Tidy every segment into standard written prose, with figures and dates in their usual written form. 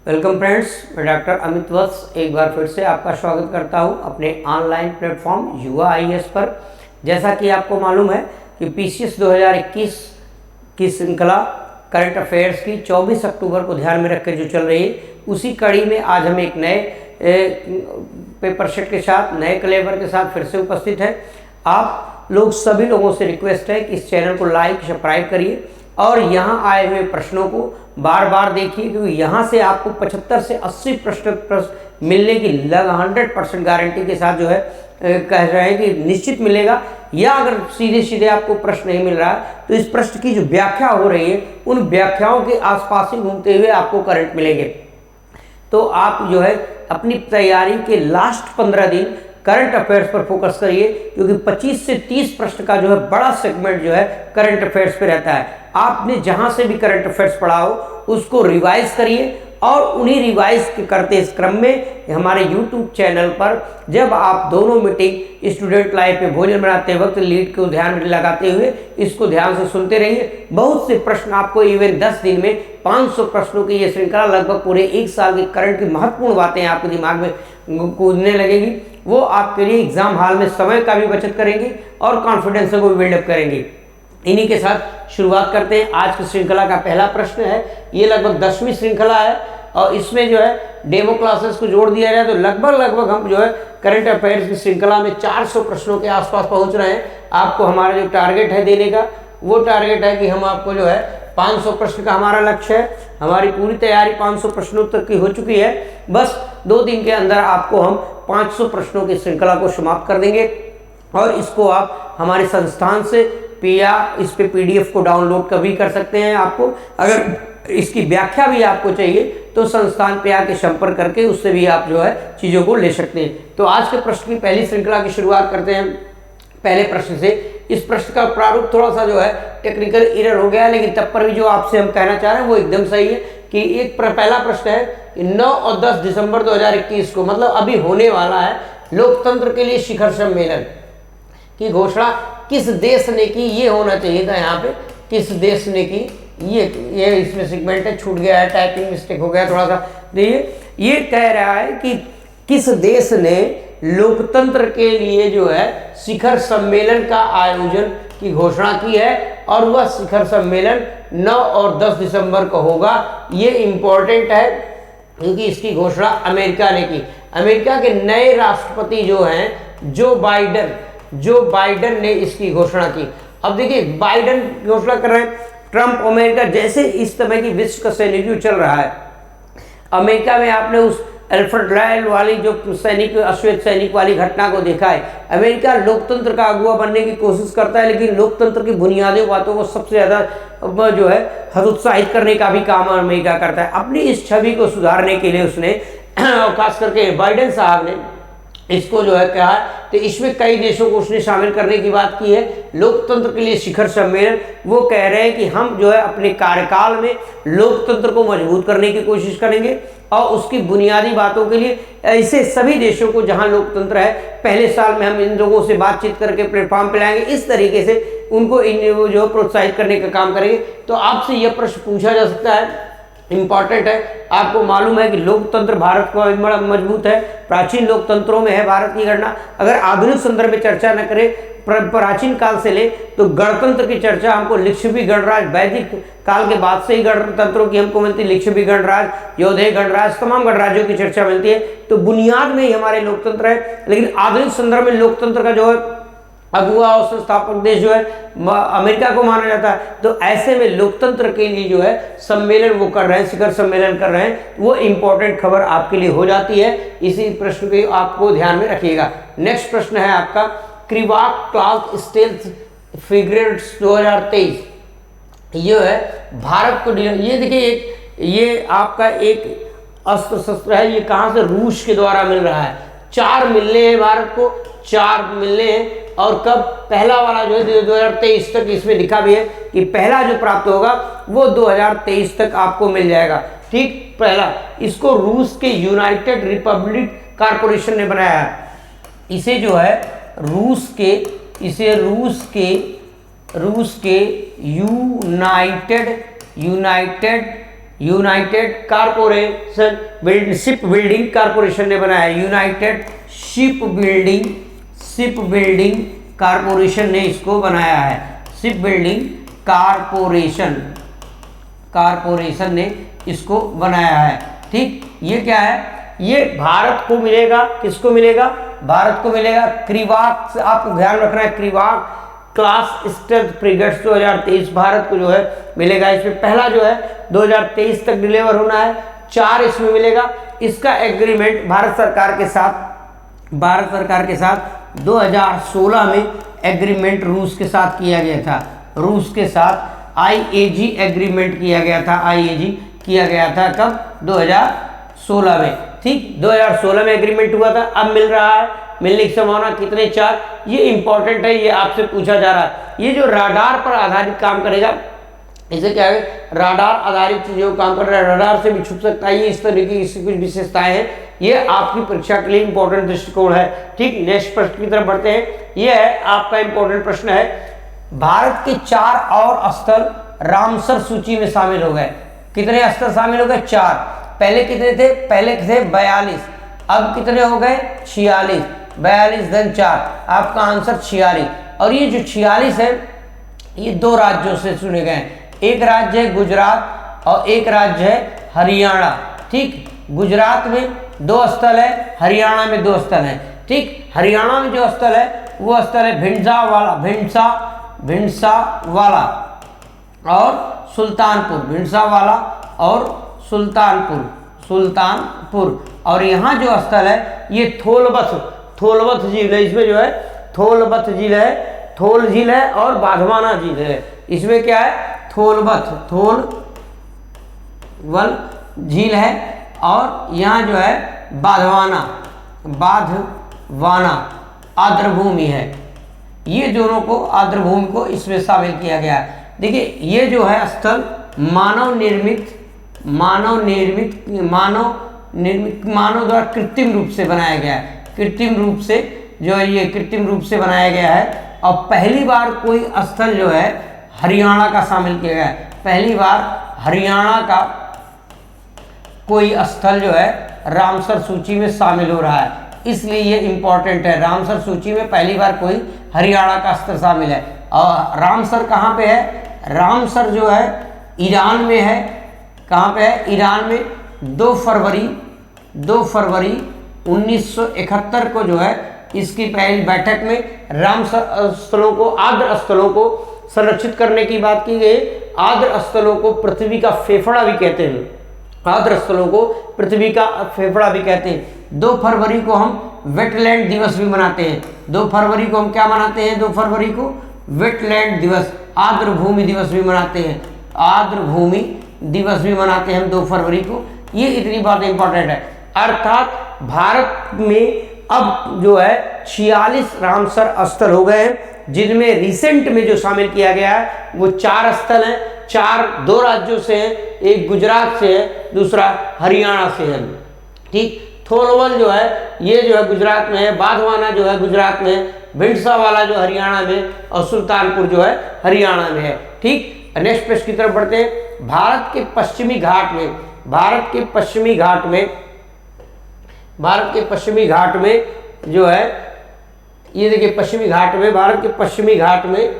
Welcome friends, मैं doctor Amit वत्स एक बार फिर से आपका स्वागत करता हूं अपने ऑनलाइन प्लेटफॉर्म युवा आईएएस पर। जैसा कि आपको मालूम है कि पीसीएस 2021 की श्रृंखला करंट अफेयर्स की 24 अक्टूबर को ध्यान में रखकर जो चल रही है, उसी कड़ी में आज हम एक नए पेपर सेट के साथ, नए कलेवर के साथ फिर से उपस्थित है। आप लोग सभी लोगों से रिक्वेस्ट है कि इस चैनल को लाइक सब्सक्राइब करिए और यहाँ आए हुए प्रश्नों को बार बार देखिए, क्योंकि यहाँ से आपको 75 से 80 प्रश्न मिलने की 100% गारंटी के साथ जो है कह रहे हैं कि निश्चित मिलेगा। या अगर सीधे सीधे आपको प्रश्न नहीं मिल रहा है तो इस प्रश्न की जो व्याख्या हो रही है उन व्याख्याओं के आसपास ही घूमते हुए आपको करंट मिलेंगे। तो आप जो है अपनी तैयारी के लास्ट 15 दिन करंट अफेयर्स पर फोकस करिए, क्योंकि 25 से 30 प्रश्न का जो है बड़ा सेगमेंट जो है करंट अफेयर्स पे रहता है। आपने जहां से भी करंट अफेयर्स पढ़ा हो उसको रिवाइज करिए और उन्हीं रिवाइज के करते इस क्रम में हमारे YouTube चैनल पर जब आप दोनों मीटिंग स्टूडेंट लाइफ पे भोजन बनाते वक्त लीड को ध्यान में लगाते हुए इसको ध्यान से सुनते रहिए। बहुत से प्रश्न आपको इवन 10 दिन में 500 प्रश्नों की ये श्रृंखला लगभग पूरे 1 साल के करंट की महत्वपूर्ण बातें आपके दिमाग में कूदने लगेगी। वो आपके लिए एग्जाम हॉल में समय का भी बचत करेंगी और कॉन्फिडेंस को भी बिल्डअप करेंगी। इन्हीं के साथ शुरुआत करते हैं। आज की श्रृंखला का पहला प्रश्न है, ये लगभग 10वीं श्रृंखला है और इसमें जो है डेमो क्लासेस को जोड़ दिया जाए तो लगभग हम जो है करंट अफेयर्स की श्रृंखला में 400 प्रश्नों के आसपास पहुंच रहे हैं। आपको हमारा जो टारगेट है देने का, वो टारगेट है कि हम आपको जो है 500 प्रश्न का हमारा लक्ष्य है। हमारी पूरी तैयारी 500 प्रश्नों तक की हो चुकी है। बस 2 दिन के अंदर आपको हम 500 प्रश्नों की श्रृंखला को समाप्त कर देंगे और इसको आप हमारे संस्थान से या इस पे PDF को डाउनलोड कभी कर सकते हैं। आपको अगर इसकी व्याख्या भी आपको चाहिए तो संस्थान पे आके संपर्क करके उससे भी आप जो है चीज़ों को ले सकते हैं। तो आज के प्रश्न की पहली श्रृंखला की शुरुआत करते हैं पहले प्रश्न से। इस प्रश्न का प्रारूप थोड़ा सा जो है टेक्निकल एरर हो गया, लेकिन तब पर भी जो आपसे हम कहना चाह रहे हैं वो एकदम सही है कि एक पहला प्रश्न है कि 9 और 10 दिसंबर 2021 को, मतलब अभी होने वाला है, लोकतंत्र के लिए शिखर सम्मेलन की घोषणा किस देश ने की। ये होना चाहिए था यहाँ पे, किस देश ने की। ये इसमें सेगमेंट है, छूट गया है, टाइपिंग मिस्टेक हो गया थोड़ा सा। देखिए, ये कह रहा है कि किस देश ने लोकतंत्र के लिए जो है शिखर सम्मेलन का आयोजन की घोषणा की है और वह शिखर सम्मेलन 9 और 10 दिसंबर को होगा। ये इंपॉर्टेंट है क्योंकि इसकी घोषणा अमेरिका ने की। अमेरिका के नए राष्ट्रपति जो हैं जो बाइडन ने इसकी घोषणा की। अब देखिए, बाइडन घोषणा कर रहे हैं, ट्रंप, अमेरिका, जैसे इस समय की विश्व का सिनेरियो चल रहा है। अमेरिका में आपने उस एल्फ्रेड लायल वाली जो अश्वेत सैनिक वाली घटना को देखा है। अमेरिका लोकतंत्र का अगुवा बनने की कोशिश करता है, लेकिन लोकतंत्र की बुनियादी बातों को सबसे ज़्यादा जो है हतोत्साहित करने का भी काम अमेरिका करता है। अपनी इस छवि को सुधारने के लिए उसने खास करके बाइडन साहब ने इसको जो है कहा, तो इसमें कई देशों को उसने शामिल करने की बात की है। लोकतंत्र के लिए शिखर सम्मेलन, वो कह रहे हैं कि हम जो है अपने कार्यकाल में लोकतंत्र को मजबूत करने की कोशिश करेंगे और उसकी बुनियादी बातों के लिए ऐसे सभी देशों को जहां लोकतंत्र है पहले साल में हम इन लोगों से बातचीत करके प्लेटफॉर्म पे लाएंगे। इस तरीके से उनको जो प्रोत्साहित करने का काम करेंगे। तो आपसे यह प्रश्न पूछा जा सकता है, इंपॉर्टेंट है। आपको मालूम है कि लोकतंत्र भारत का बड़ा मजबूत है, प्राचीन लोकतंत्रों में है भारत की गणना। अगर आधुनिक संदर्भ में चर्चा न करें, प्राचीन काल से ले तो गणतंत्र की चर्चा हमको लिच्छवी गणराज्य, वैदिक काल के बाद से ही गणतंत्रों की हमको मिलती है। लिच्छवी गणराज्य, योधेय गणराज्य, तमाम गणराज्यों की चर्चा मिलती है। तो बुनियाद में ही हमारे लोकतंत्र है, लेकिन आधुनिक संदर्भ में लोकतंत्र का जो है अगुआ और संस्थापक देश जो है अमेरिका को माना जाता है। तो ऐसे में लोकतंत्र के लिए जो है सम्मेलन वो कर रहे हैं, शिखर सम्मेलन कर रहे हैं, वो इंपॉर्टेंट खबर आपके लिए हो जाती है। इसी प्रश्न को आपको ध्यान में रखिएगा। नेक्स्ट प्रश्न है आपका, क्रिवाक क्लास स्टेल्थ फ्रिगेट्स 2023। ये है भारत को, ये देखिए ये आपका एक अस्त्र शस्त्र है। ये कहाँ से? रूस के द्वारा मिल रहा है। 4 मिलने हैं भारत को, 4 मिलने हैं। और कब? पहला वाला जो है 2023 तक, इसमें लिखा भी है कि पहला जो प्राप्त होगा वो 2023 तक आपको मिल जाएगा। ठीक, पहला। इसको रूस के यूनाइटेड रिपब्लिक कॉर्पोरेशन ने बनाया है। इसे जो है रूस के United United corporation ship building corporation ने बनाया है। यूनाइटेड शिप बिल्डिंग कारपोरेशन ने इसको बनाया है। शिप बिल्डिंग कारपोरेशन ने इसको बनाया है। ठीक, ये क्या है? ये भारत को मिलेगा। किसको मिलेगा? भारत को मिलेगा। क्रिवाक से आपको ध्यान रखना है, Krivak class stealth frigates 2023 Bharat को जो है मिलेगा। इसमें पहला जो है 2023 तक डिलीवर होना है, 4 इसमें मिलेगा। इसका एग्रीमेंट भारत सरकार के साथ 2016 में एग्रीमेंट रूस के साथ किया गया था। रूस के साथ IAG एग्रीमेंट किया गया था। IAG किया गया था कब? 2016 में। ठीक, 2016 में एग्रीमेंट हुआ था। अब मिल रहा है, मिलने की संभावना कितने? 4। ये इंपॉर्टेंट है, ये आपसे पूछा जा रहा है। ये जो राडार पर आधारित काम करेगा, इसे क्या है? राडार आधारित चीजों को काम कर रहा है, राडार से भी छुप सकता है। ये इस तरह की इसकी कुछ विशेषताएं हैं। ये आपकी परीक्षा के लिए इंपॉर्टेंट दृष्टिकोण है। ठीक, नेक्स्ट प्रश्न की तरफ बढ़ते हैं। ये है आपका इंपॉर्टेंट प्रश्न है, भारत के 4 और स्थल रामसर सूची में शामिल हो गए। कितने स्थल शामिल हो गए? 4। पहले कितने थे? पहले थे 42, अब कितने हो गए? 46। 42 धन 4, आपका आंसर 46। और ये जो 46 है, ये 2 राज्यों से चुने गए हैं। एक राज्य है गुजरात और एक राज्य है हरियाणा। ठीक, गुजरात में 2 स्थल है, हरियाणा में 2 स्थल है। ठीक, हरियाणा में जो स्थल है वो स्थल है भिंडसावाला और सुल्तानपुर। भिंडसावाला और सुल्तानपुर। और यहाँ जो स्थल है ये थोलवथ झील है। इसमें जो है थोलवथ झील है और बाधवाना झील है। इसमें क्या है? थोलवल झील है और यहाँ जो है बाधवाना आर्द्रभूमि है। ये दोनों को आर्द्रभूमि को इसमें शामिल किया गया है। देखिए, ये जो है स्थल मानव द्वारा कृत्रिम रूप से बनाया गया है। कृत्रिम रूप से बनाया गया है। और पहली बार कोई स्थल जो है हरियाणा का शामिल किया गया है। पहली बार हरियाणा का कोई स्थल जो है रामसर सूची में शामिल हो रहा है, इसलिए ये इंपॉर्टेंट है। रामसर सूची में पहली बार कोई हरियाणा का स्थल शामिल है। और रामसर कहाँ पे है? रामसर जो है ईरान में है। कहाँ पे है? ईरान में। 2 फरवरी 1971 को जो है इसकी पहली बैठक में रामसर स्थलों को, आर्द्र स्थलों को संरक्षित करने की बात की गई। आर्द्र स्थलों को पृथ्वी का फेफड़ा भी कहते हैं। आर्द्र स्थलों को पृथ्वी का फेफड़ा भी कहते हैं। 2 फरवरी को हम वेटलैंड दिवस भी मनाते हैं। 2 फरवरी को हम क्या मनाते हैं? 2 फरवरी को वेटलैंड दिवस, आर्द्र भूमि दिवस भी मनाते हैं। आर्द्र भूमि दिवस भी मनाते हैं हम 2 फरवरी को। ये इतनी बात इंपॉर्टेंट है। अर्थात भारत में अब जो है 46 रामसर स्थल हो गए हैं, जिनमें रिसेंट में जो शामिल किया गया है वो 4 स्थल हैं। 2 राज्यों से हैं, एक गुजरात से है, दूसरा हरियाणा से है। ठीक, थोलवल जो है ये जो है गुजरात में है, बाधवाना जो है गुजरात में है, भिंडसावाला जो हरियाणा में, और सुल्तानपुर जो है हरियाणा में है। ठीक, नेक्स्ट प्रश्न की तरफ बढ़ते हैं। भारत के पश्चिमी घाट में जो है, ये देखिए पश्चिमी घाट में, भारत के पश्चिमी घाट में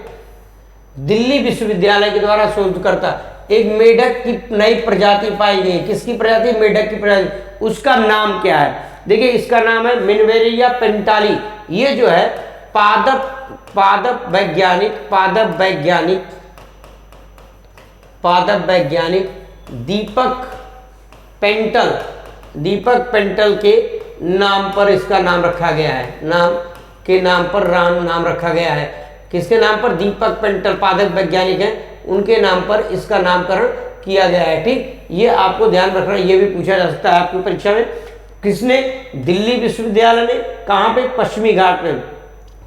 दिल्ली विश्वविद्यालय के द्वारा शोधकर्ता एक मेढक की नई प्रजाति पाई गई। किसकी प्रजाति? मेढक की प्रजाति। उसका नाम क्या है? देखिए, इसका नाम है मिनवेरिया पेंटाली। ये जो है पादप वैज्ञानिक दीपक पेंटल के नाम पर इसका नाम रखा गया है। नाम रखा गया है। किसके नाम पर? दीपक पेंटल, पादप वैज्ञानिक हैं, उनके नाम पर इसका नामकरण किया गया है। ठीक, ये आपको ध्यान रखना, ये भी पूछा जा सकता है आपकी परीक्षा में। किसने? दिल्ली विश्वविद्यालय ने। कहाँ पे? पश्चिमी घाट में।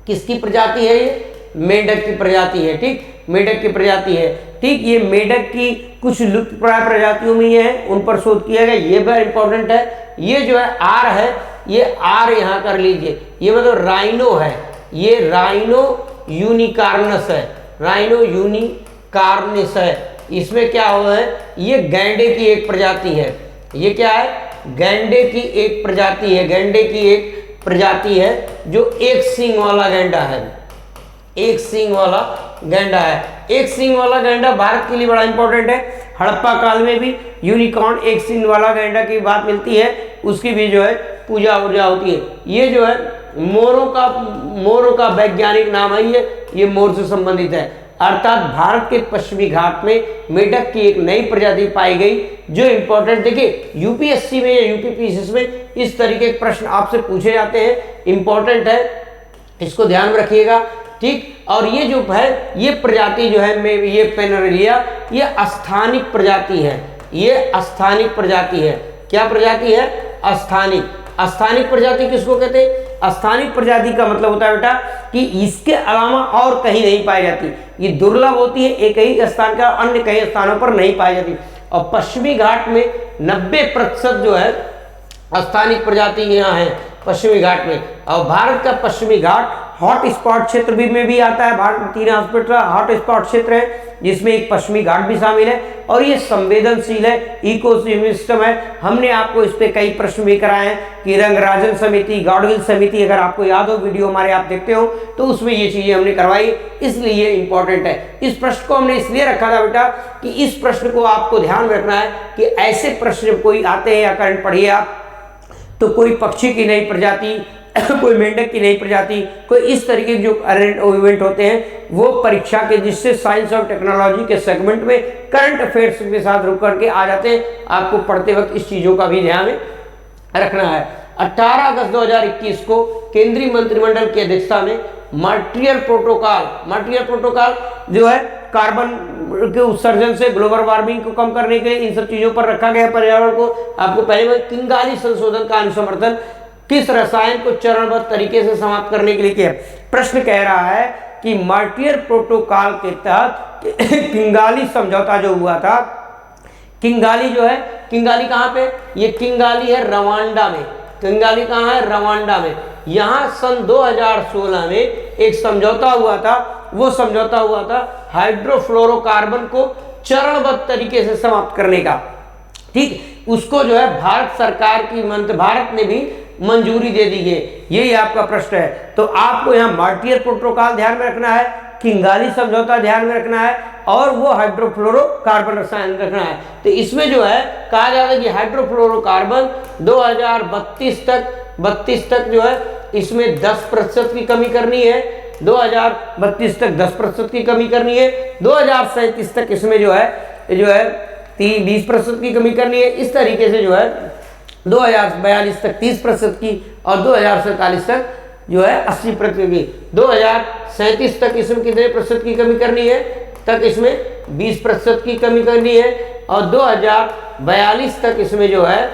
किसकी प्रजाति है ये? मेढक की प्रजाति है। ठीक, मेढक की प्रजाति है। ठीक, ये मेढक की कुछ लुप्तप्राय प्रजातियों में ये है, उन पर शोध किया गया। ये भी इंपॉर्टेंट है। ये जो है आर है, ये आर यहाँ कर लीजिए, ये मतलब राइनो है। ये राइनो यूनिकॉर्नस है, इसमें क्या हुआ है, ये गैंडे की एक प्रजाति है। ये क्या है, गैंडे की एक प्रजाति है। गैंडे की एक प्रजाति है जो एक सींग वाला गैंडा है। एक सींग वाला गैंडा है। एक सींग वाला गैंडा भारत के लिए बड़ा इंपॉर्टेंट है। हड़प्पा काल में भी यूनिकॉर्न एक सींग वाला गैंडा की बात मिलती है, उसकी भी जो है पूजा वूजा होती है। ये जो है मोरों का वैज्ञानिक नाम है, ये मोर से संबंधित है। अर्थात भारत के पश्चिमी घाट में मेढक की एक नई प्रजाति पाई गई जो इंपॉर्टेंट। देखिए यूपीएससी में या यूपीपीसीएस में इस तरीके के प्रश्न आपसे पूछे जाते हैं, इंपॉर्टेंट है, इसको ध्यान में रखिएगा, ठीक। और ये जो है ये प्रजाति जो है ये पेनरेलिया, ये अस्थानिक प्रजाति है। ये अस्थानिक प्रजाति है। क्या प्रजाति है, अस्थानिक। अस्थानिक प्रजाति किसको कहते हैं, अस्थानिक प्रजाति का मतलब होता है बेटा कि इसके अलावा और कहीं नहीं पाई जाती, ये दुर्लभ होती है, एक ही स्थान का, अन्य कई स्थानों पर नहीं पाई जाती। और पश्चिमी घाट में 90% जो है अस्थानिक प्रजाति यहाँ है पश्चिमी घाट में। और भारत का पश्चिमी घाट हॉट स्पॉट क्षेत्र भी में भी आता है। भारत में 3 हॉट स्पॉट क्षेत्र है जिसमें एक पश्चिमी घाट भी शामिल है, और ये संवेदनशील है, इकोसिस्टम है। हमने आपको इस पे कई प्रश्न भी कराए हैं कि रंगराजन समिति, गॉडगिल समिति, अगर आपको याद हो वीडियो हमारे आप देखते हो तो उसमें ये चीजें हमने करवाई, इसलिए ये इंपॉर्टेंट है। इस प्रश्न को हमने इसलिए रखा था बेटा कि इस प्रश्न को आपको ध्यान में रखना है कि ऐसे प्रश्न जब कोई आते हैं या करंट पढ़िए आप, तो कोई पक्षी की नई प्रजाति, कोई मेंढक की नई प्रजाति, कोई इस तरीके के जो इवेंट होते हैं वो परीक्षा के, जिससे साइंस और टेक्नोलॉजी के सेगमेंट में करंट अफेयर्स के साथ रुक करके आ जाते हैं। आपको पढ़ते वक्त इस चीजों का भी ध्यान रखना है। 18 अगस्त 2021 को केंद्रीय मंत्रिमंडल की अध्यक्षता में मॉन्ट्रियल प्रोटोकॉल जो है कार्बन के उत्सर्जन से ग्लोबल वार्मिंग को कम करने के इन सब चीजों पर रखा गया पर्यावरण को। आपको पहले किंगाली संशोधन का अनुसमर्थन किस रसायन को चरणबद्ध तरीके से समाप्त करने के लिए किया। प्रश्न कह रहा है कि मॉन्ट्रियल प्रोटोकॉल के तहत किंगाली समझौता जो हुआ था, किंगाली जो है, किंगाली कहाँ पे, ये किंगाली है रवांडा में। किंगाली कहाँ है, रवांडा में। यहाँ सन 2016 में एक समझौता हुआ था, वो समझौता हुआ था हाइड्रोफ्लोरोकार्बन को चरणबद्ध तरीके से समाप्त करने का, ठीक। उसको जो है भारत सरकार की भारत ने भी मंजूरी दे दी है। यही आपका प्रश्न है। तो आपको यहाँ मॉन्ट्रियल प्रोटोकॉल ध्यान में रखना है, किंगाली समझौता ध्यान में रखना है, और वो हाइड्रोफ्लोरोकार्बन रसायन रखना है। तो इसमें जो है कहा जाता है कि हाइड्रोफ्लोरोकार्बन 2032 तक जो है इसमें 10% की कमी करनी है। 2032 तक 10% की कमी करनी है। 2037 तक इसमें जो है 20% की कमी करनी है। इस तरीके से जो है 2042 तक 30% की, और 2047 तक जो है 80% की। 2037 तक इसमें कितने प्रतिशत की कमी करनी है, तक इसमें 20% की कमी करनी है। और 2042 तक इसमें जो है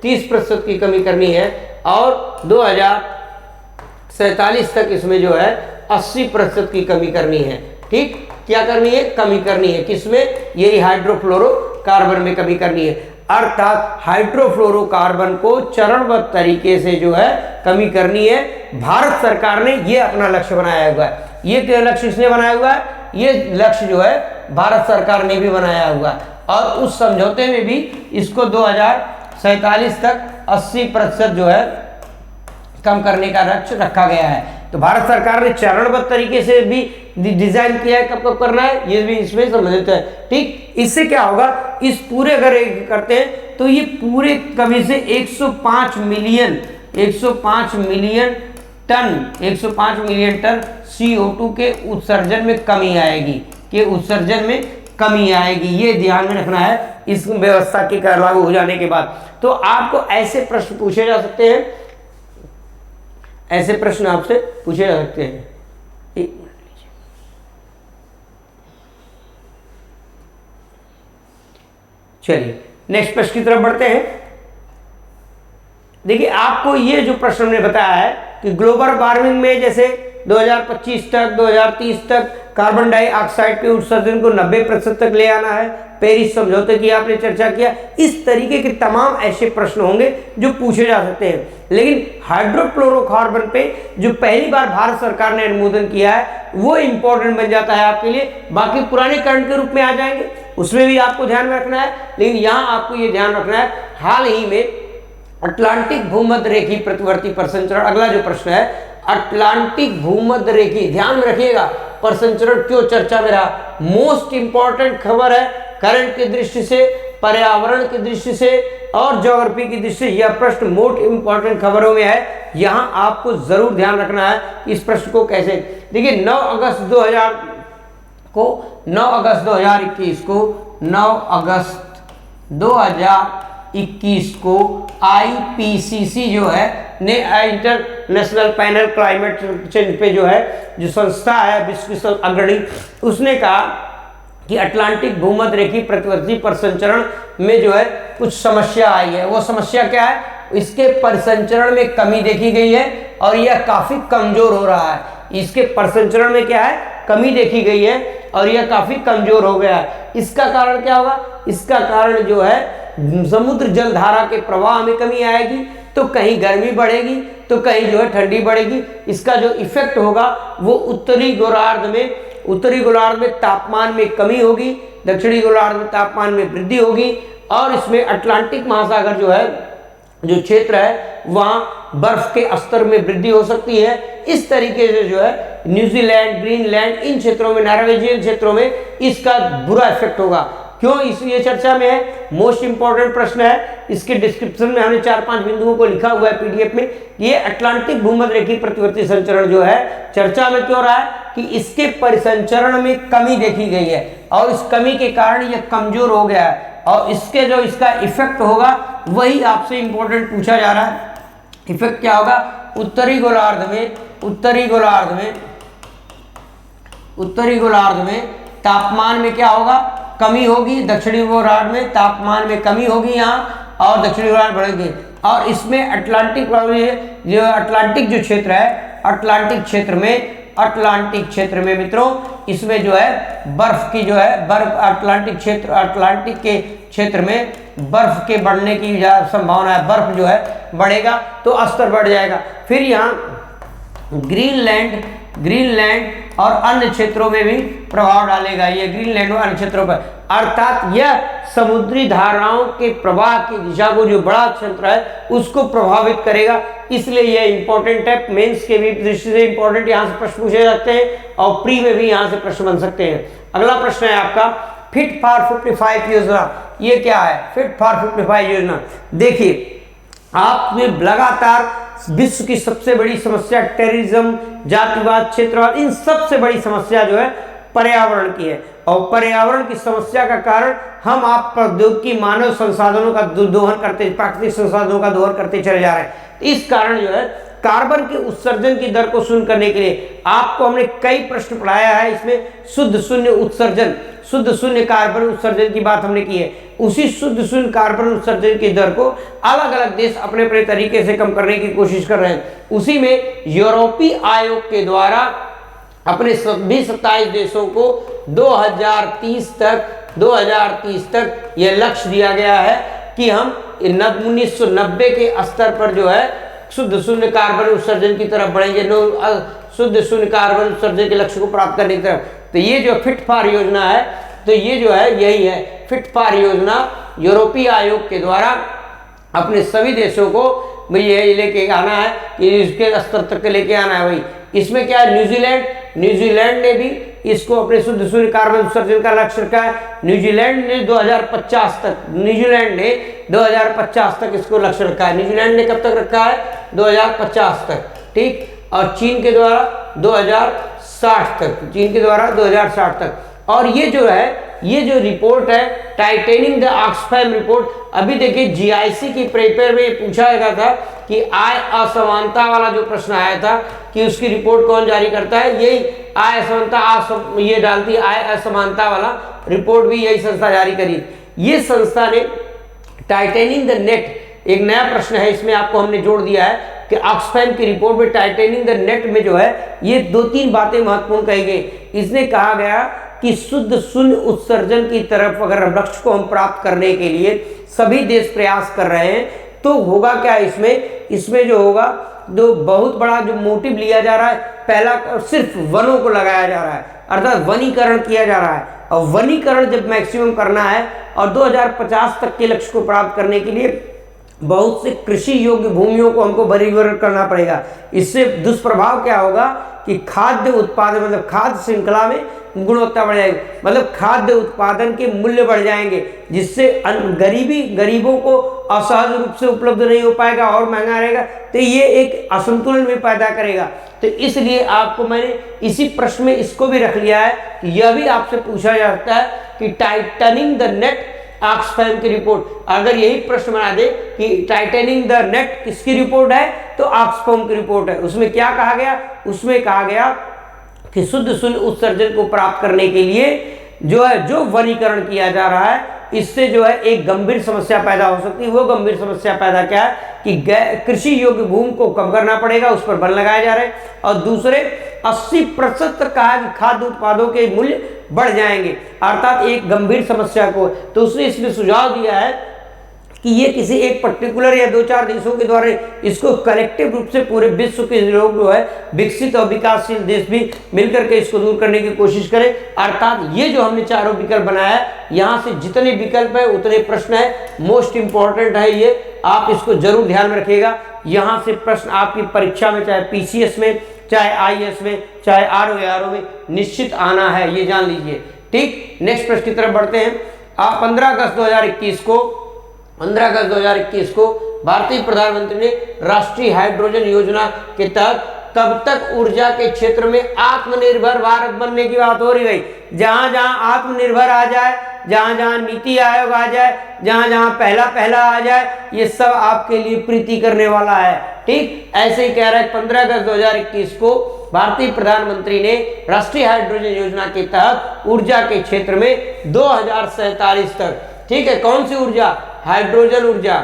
30% की कमी करनी है। और 2047 तक इसमें जो है 80% की कमी करनी है, ठीक। क्या करनी है, कमी करनी है, किसमें, यही हाइड्रोफ्लोरोकार्बन में कमी करनी है। अर्थात हाइड्रोफ्लोरोकार्बन को चरणबद्ध तरीके से जो है कमी करनी है। भारत सरकार ने ये अपना लक्ष्य बनाया हुआ है। ये क्या लक्ष्य इसने बनाया हुआ है, ये लक्ष्य जो है भारत सरकार ने भी बनाया हुआ है, और उस समझौते में भी इसको 2047 तक 80% जो है कम करने का लक्ष्य रखा गया है। तो भारत सरकार ने चरणबद्ध तरीके से भी डिजाइन किया है, कब कब करना है ये भी इसमें सम्मिलित है, ठीक। इससे क्या होगा, इस पूरे अगर करते हैं तो ये पूरे कमी से 105 मिलियन टन CO2 के उत्सर्जन में कमी आएगी, ये ध्यान में रखना है इस व्यवस्था के लागू हो जाने के बाद। तो आपको ऐसे प्रश्न पूछे जा सकते हैं, ऐसे प्रश्न आपसे पूछे जा सकते हैं। एक मिनट लीजिए, चलिए नेक्स्ट प्रश्न की तरफ बढ़ते हैं। देखिए आपको ये जो प्रश्न हमने बताया है कि ग्लोबल वार्मिंग में जैसे 2025 तक 2030 तक कार्बन डाइऑक्साइड के उत्सर्जन को 90% तक ले आना है। पेरिस समझौते की आपने चर्चा किया। इस तरीके के तमाम ऐसे प्रश्न होंगे जो पूछे जा सकते हैं। लेकिन हाइड्रोक्लोरोकार्बन पे जो पहली बार भारत सरकार ने अनुमोदन किया है वो इंपॉर्टेंट बन जाता है आपके लिए। बाकी पुराने करंट के रूप में आ जाएंगे, उसमें भी आपको ध्यान में रखना है। लेकिन यहाँ आपको ये ध्यान रखना है, हाल ही में अटलांटिक भूमध्य रेखी प्रतिवर्ती परिसंचरण, अगला जो प्रश्न है अटलांटिक भूमध्य रेखी, ध्यान में रखिएगा परिसंचरण क्यों चर्चा में रहा। मोस्ट इंपॉर्टेंट खबर है करंट की दृष्टि से, पर्यावरण की दृष्टि से और ज्योग्राफी की दृष्टि से। यह प्रश्न मोस्ट इंपॉर्टेंट खबरों में है, यहां आपको जरूर ध्यान रखना है कि इस प्रश्न को कैसे। देखिए 9 अगस्त 2021 को आईपीसीसी जो है ने इंटरनेशनल पैनल क्लाइमेट चेंज पे जो है जो संस्था है विश्व की अग्रणी, उसने कहा कि अटलांटिक भूमध्य रेखी प्रतिवर्ती परिसंचरण में जो है कुछ समस्या आई है। वो समस्या क्या है? इसके परिसंचरण में कमी देखी गई है और यह काफी कमजोर हो रहा है। इसके परिसंचरण में क्या है? कमी देखी गई है और यह काफी कमजोर हो गया है। इसका कारण क्या होगा? इसका कारण जो है समुद्र जलधारा के प्रवाह में कमी आएगी, तो कहीं गर्मी बढ़ेगी तो कहीं जो है ठंडी बढ़ेगी। इसका जो इफेक्ट होगा वो उत्तरी गोलार्ध में तापमान में कमी होगी, दक्षिणी गोलार्ध में तापमान में वृद्धि होगी और इसमें अटलांटिक महासागर जो है जो क्षेत्र है वहाँ बर्फ के स्तर में वृद्धि हो सकती है। इस तरीके से जो है न्यूजीलैंड, ग्रीनलैंड, इन क्षेत्रों में, नॉर्वेजियन क्षेत्रों में इसका बुरा इफेक्ट होगा। क्यों इसलिए चर्चा में है? मोस्ट इंपॉर्टेंट प्रश्न है। इसके डिस्क्रिप्शन में हमने 4-5 बिंदुओं को लिखा हुआ है पीडीएफ में। ये अटलांटिक भूमध्य रेखी प्रतिवर्ती संचरण जो है चर्चा में क्यों रहा है कि इसके परिसंचरण में कमी देखी गई है और इस कमी के कारण यह कमजोर हो गया है और इसके जो इसका इफेक्ट होगा वही आपसे इंपॉर्टेंट पूछा जा रहा है। इफेक्ट क्या होगा? उत्तरी गोलार्ध में तापमान में क्या होगा? कमी होगी। दक्षिणी गोलार्ध में तापमान में कमी होगी यहाँ और दक्षिणी गोलार्ध बढ़ेगी। और इसमें अटलांटिक जो क्षेत्र है, अटलांटिक क्षेत्र में मित्रों इसमें जो है बर्फ की जो है अटलांटिक के क्षेत्र में बर्फ के बढ़ने की संभावना है। बर्फ जो है बढ़ेगा तो स्तर बढ़ जाएगा। फिर यहाँ ग्रीनलैंड और अन्य क्षेत्रों में भी प्रभाव डालेगा ये ग्रीनलैंड और अन्य क्षेत्रों पर। अर्थात यह समुद्री धाराओं के प्रवाह की दिशा को जो बड़ा क्षेत्र है उसको प्रभावित करेगा। इसलिए यह इंपॉर्टेंट है। मेंस के भी दृष्टि से इंपॉर्टेंट यहाँ से प्रश्न पूछे जाते हैं और प्री में भी यहाँ से प्रश्न बन सकते हैं। अगला प्रश्न है आपका फिट फॉर 55 योजना। ये क्या है फिट फॉर 55 योजना? देखिए आपने लगातार विश्व की सबसे बड़ी समस्या टेररिज्म, जातिवाद, क्षेत्रवाद, इन सबसे बड़ी समस्या जो है पर्यावरण की है और पर्यावरण की समस्या का कारण हम आप प्रौद्योगिकी, मानव संसाधनों का दोहन करते, प्राकृतिक संसाधनों का दोहन करते चले जा रहे हैं। इस कारण जो है कार्बन के उत्सर्जन की दर को शून्य करने के लिए आपको हमने कई प्रश्न पढ़ाया है। इसमें शुद्ध शून्य कार्बन उत्सर्जन की बात हमने की है। उसी शुद्ध शून्य कार्बन उत्सर्जन की दर को अलग अलग देश अपने अपने तरीके से कम करने की कोशिश कर रहे हैं। उसी में यूरोपीय आयोग के द्वारा अपने सभी 27 देशों को 2030 तक यह लक्ष्य दिया गया है कि हम 1990 के स्तर पर जो है शुद्ध शून्य कार्बन उत्सर्जन की तरफ बढ़ेंगे, शुद्ध शून्य कार्बन उत्सर्जन के लक्ष्य को प्राप्त करने की तरफ। तो ये जो फिट फॉर योजना है, तो ये जो है यही है फिट फॉर योजना। यूरोपीय आयोग के द्वारा अपने सभी देशों को ये लेके आना है कि इसके स्तर तक लेके आना है। वही इसमें क्या है, न्यूजीलैंड ने भी इसको अपने शुद्ध शून्य कार्बन उत्सर्जन का लक्ष्य रखा है। न्यूजीलैंड ने 2050 तक इसको लक्ष्य रखा है। न्यूजीलैंड ने कब तक रखा है? 2050 तक, ठीक। और चीन के द्वारा 2060 तक। और ये जो रिपोर्ट है टाइटेनिंग द ऑक्सफैम रिपोर्ट, अभी देखिए जीआईसी की पेपर में पूछा गया था कि आय असमानता वाला जो प्रश्न आया था कि उसकी रिपोर्ट कौन जारी करता है, यही आय असमानता ये डालती है, आय असमानता वाला रिपोर्ट भी यही संस्था जारी करी। ये संस्था ने टाइटेनिंग द नेट, एक नया प्रश्न है इसमें आपको हमने जोड़ दिया है, कि ऑक्सफैम की रिपोर्ट में टाइटेनिंग द नेट में जो है ये 2-3 बातें महत्वपूर्ण कही गई। इसने कहा गया कि शुद्ध शून्य उत्सर्जन की तरफ अगर लक्ष्य को हम प्राप्त करने के लिए सभी देश प्रयास कर रहे हैं तो होगा क्या, इसमें जो होगा, जो बहुत बड़ा जो मोटिव लिया जा रहा है, पहला सिर्फ वनों को लगाया जा रहा है, अर्थात वनीकरण किया जा रहा है। और वनीकरण जब मैक्सिमम करना है और 2050 तक के लक्ष्य को प्राप्त करने के लिए बहुत से कृषि योग्य भूमियों को हमको वनीकरण करना पड़ेगा। इससे दुष्प्रभाव क्या होगा कि खाद्य उत्पादन मतलब खाद्य श्रृंखला में गुणवत्ता बढ़ जाएगी, मतलब खाद्य उत्पादन के मूल्य बढ़ जाएंगे, जिससे गरीबों को असहज रूप से उपलब्ध नहीं हो पाएगा और महंगा रहेगा, तो ये एक असंतुलन भी पैदा करेगा। तो इसलिए आपको मैंने इसी प्रश्न में इसको भी रख लिया है कि यह भी आपसे पूछा जा सकता है कि टाइटनिंग द नेट ऑक्सफैम की रिपोर्ट, अगर यही प्रश्न बना दे कि टाइटनिंग द नेट किसकी रिपोर्ट है तो ऑक्सफैम की रिपोर्ट है। उसमें क्या कहा गया, उसमें कहा गया कि शुद्ध शून्य उत्सर्जन को प्राप्त करने के लिए जो वनीकरण किया जा रहा है इससे जो है एक गंभीर समस्या पैदा हो सकती है। वो गंभीर समस्या पैदा क्या है कि कृषि योग्य भूमि को कम करना पड़ेगा, उस पर बल लगाए जा रहे हैं, और दूसरे 80% तक कहा कि खाद्य उत्पादों के मूल्य बढ़ जाएंगे, अर्थात एक गंभीर समस्या को। तो उसने इसमें सुझाव दिया है कि ये किसी एक पर्टिकुलर या 2-4 देशों के द्वारा इसको कलेक्टिव रूप से पूरे विश्व के लोग जो है विकसित और विकासशील देश भी मिलकर के इसको दूर करने की कोशिश करें। अर्थात ये जो हमने चारों विकल्प बनाया है, यहाँ से जितने विकल्प है उतने प्रश्न है, मोस्ट इंपॉर्टेंट है ये, आप इसको जरूर ध्यान में रखिएगा। यहाँ से प्रश्न आपकी परीक्षा में, चाहे PCS में, चाहे IAS में, चाहे RO में निश्चित आना है, ये जान लीजिए। ठीक, नेक्स्ट प्रश्न की तरफ बढ़ते हैं। 15 अगस्त 2021 को भारतीय प्रधानमंत्री ने राष्ट्रीय हाइड्रोजन योजना के तहत कब तक ऊर्जा के क्षेत्र में आत्मनिर्भर भारत बनने की बात हो रही है। जहां जहां आत्मनिर्भर आ जाए, जहां जहां नीति आयोग आ जाए, जहां जहां पहला आ जाए, ये सब आपके लिए प्रीति करने वाला है। ठीक, ऐसे ही कह रहा है 15 अगस्त 2021 को भारतीय प्रधानमंत्री ने राष्ट्रीय हाइड्रोजन योजना के तहत ऊर्जा के क्षेत्र में 2047 तक, ठीक है, कौन सी ऊर्जा, हाइड्रोजन ऊर्जा,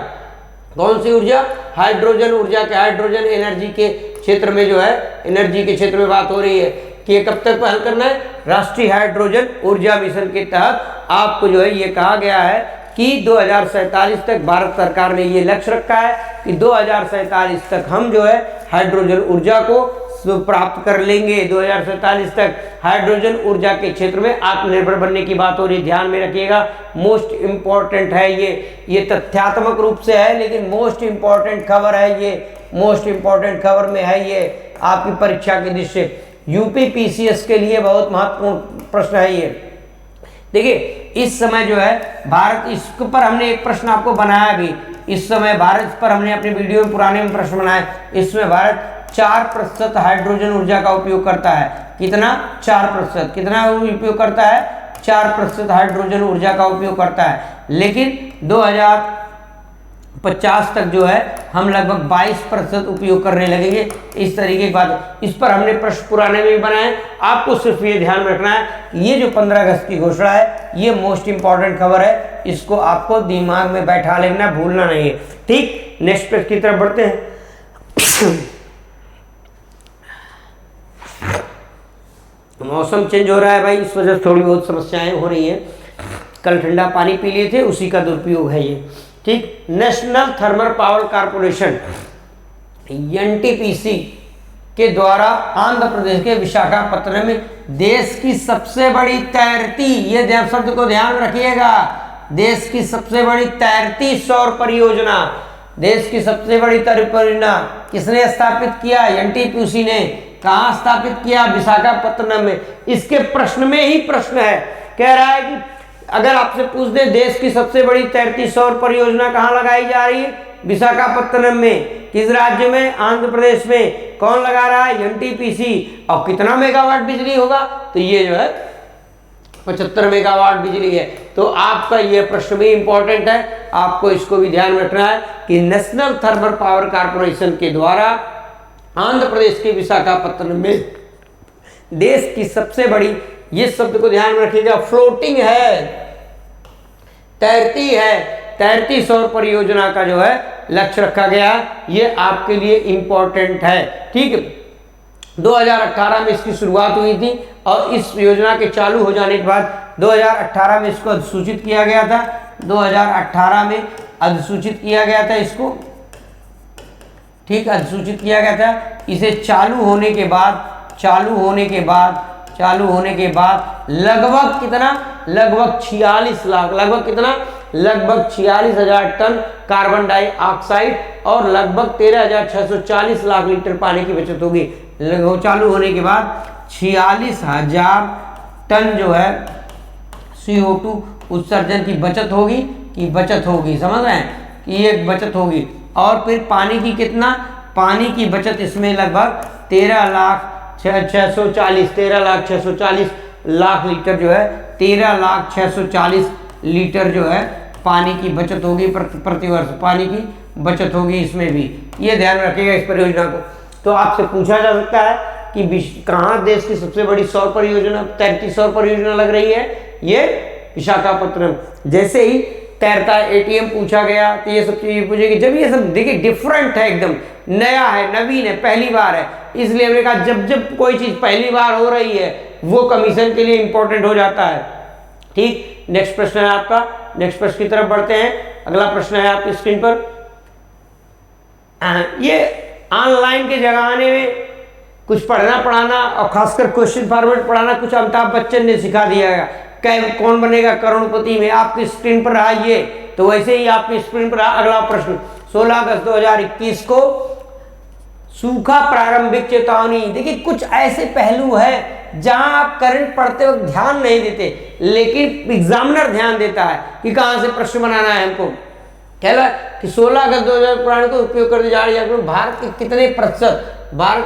कौन सी ऊर्जा, हाइड्रोजन ऊर्जा के, हाइड्रोजन एनर्जी के क्षेत्र में जो है, एनर्जी के क्षेत्र में बात हो रही है कि ये कब तक पहल करना है। राष्ट्रीय हाइड्रोजन ऊर्जा मिशन के तहत आपको जो है ये कहा गया है कि 2047 तक भारत सरकार ने ये लक्ष्य रखा है कि 2047 तक हम जो है हाइड्रोजन ऊर्जा को प्राप्त कर लेंगे। 2047 तक हाइड्रोजन ऊर्जा के क्षेत्र में आत्मनिर्भर बनने की बात हो रही है, ध्यान में रखिएगा। मोस्ट इंपॉर्टेंट है ये तथ्यात्मक रूप से है लेकिन मोस्ट इंपॉर्टेंट खबर है ये, मोस्ट इंपॉर्टेंट खबर में है ये आपकी परीक्षा की दृष्टि से, यूपी PCS के लिए बहुत महत्वपूर्ण प्रश्न है ये। देखिए इस समय जो है भारत, इस पर हमने एक प्रश्न आपको बनाया भी, इस समय भारत पर हमने अपने वीडियो में पुराने में प्रश्न बनाए। इसमें भारत 4% हाइड्रोजन ऊर्जा का उपयोग करता है। कितना, 4%, कितना उपयोग करता है, 4% हाइड्रोजन ऊर्जा का उपयोग करता है। लेकिन 2050 तक जो है हम लगभग 22% उपयोग करने लगेंगे, इस तरीके की बात। इस पर हमने प्रश्न पुराने में भी बनाए। आपको सिर्फ ये ध्यान में रखना है ये जो 15 अगस्त की घोषणा है ये मोस्ट इंपॉर्टेंट खबर है, इसको आपको दिमाग में बैठा लेना, भूलना नहीं है। ठीक, नेक्स्ट प्रश्न की तरफ बढ़ते हैं। मौसम चेंज हो रहा है भाई, इस वजह से थोड़ी बहुत समस्याएं हो रही हैं। कल ठंडा पानी पी लिए थे, उसी का दुरुपयोग है ये। ठीक, national thermal power corporation NTPC के द्वारा आंध्र प्रदेश के विशाखापत्तनम में देश की सबसे बड़ी तैरती, ये शब्द को ध्यान रखिएगा, देश की सबसे बड़ी तैरती सौर परियोजना, देश की सबसे बड़ी परियोजना किसने स्थापित किया, NTPC ने। कहाँ स्थापित किया, विशाखापत्तनम में। इसके प्रश्न में ही प्रश्न है, कह रहा है कि अगर आपसे पूछ दे देश की सबसे बड़ी तैरती सौर परियोजना कहाँ लगाई जा रही है, विशाखापत्तनम में। किस राज्य में, आंध्र प्रदेश में। कौन लगा रहा है, NTPC। और कितना मेगावाट बिजली होगा, तो ये जो है 75 मेगावाट बिजली है। तो आपका ये प्रश्न भी इंपॉर्टेंट है, आपको इसको भी ध्यान रखना है कि नेशनल थर्मल पावर कॉर्पोरेशन के द्वारा आंध्र प्रदेश के विशाखापत्तनम में देश की सबसे बड़ी, ये शब्द को ध्यान में रखिएगा, फ्लोटिंग है, तैरती है, तैरती सौर परियोजना का जो है लक्ष्य रखा गया है। ये आपके लिए इंपॉर्टेंट है, ठीक है। 2018 में इसकी शुरुआत हुई थी और इस योजना के चालू हो जाने के बाद 2018 में इसको अधिसूचित किया गया था। 2018 में अधिसूचित किया गया था इसको, ठीक, अधिसूचित किया गया था। इसे चालू होने के बाद लगभग कितना, लगभग 46 लाख, लगभग कितना, लगभग 46,000 टन कार्बन डाइऑक्साइड और लगभग 13,640 लाख लीटर पानी की बचत होगी। चालू होने के बाद 46,000 टन जो है CO2 उत्सर्जन की बचत होगी, समझ रहे हैं कि ये बचत होगी। और फिर पानी की कितना, पानी की बचत इसमें लगभग 13,640 लाख लीटर जो है, 13,640 लीटर जो है पानी की बचत होगी, प्रतिवर्ष पानी की बचत होगी इसमें भी। ये ध्यान रखिएगा इस परियोजना को। तो आपसे पूछा जा सकता है कि कहाँ देश की सबसे बड़ी सौर परियोजना, तैरती सौर परियोजना लग रही है, ये विशाखापट्टनम। जैसे ही तैरता ATM पूछा गया तो ये सब चीजें पूछेगी। जब ये सब देखिए डिफरेंट है, एकदम नया है, नवीन है, पहली बार है, इसलिए हमने कहा जब कोई चीज पहली बार हो रही है वो कमीशन के लिए इंपॉर्टेंट हो जाता है, ठीक। नेक्स्ट प्रश्न है आपका, नेक्स्ट प्रश्न की तरफ बढ़ते हैं। अगला प्रश्न है आपकी स्क्रीन पर। ये ऑनलाइन के जमाने में कुछ पढ़ना पढ़ाना और खासकर क्वेश्चन फॉर्मेट पढ़ाना कुछ अमिताभ बच्चन ने सिखा दिया है। कौन बनेगा करोड़पति में आपकी स्क्रीन पर रहा ये, तो वैसे ही आपकी स्क्रीन पर रहा अगला प्रश्न। 16 अगस्त 2021 को सूखा प्रारंभिक चेतावनी। देखिए कुछ ऐसे पहलू है जहां आप करंट पढ़ते वक्त ध्यान नहीं देते, लेकिन एग्जामिनर ध्यान देता है कि कहां से प्रश्न बनाना है हमको। कहला कि 16 अगस्त 2000 को उपयोग कर दी जा रही है। भारत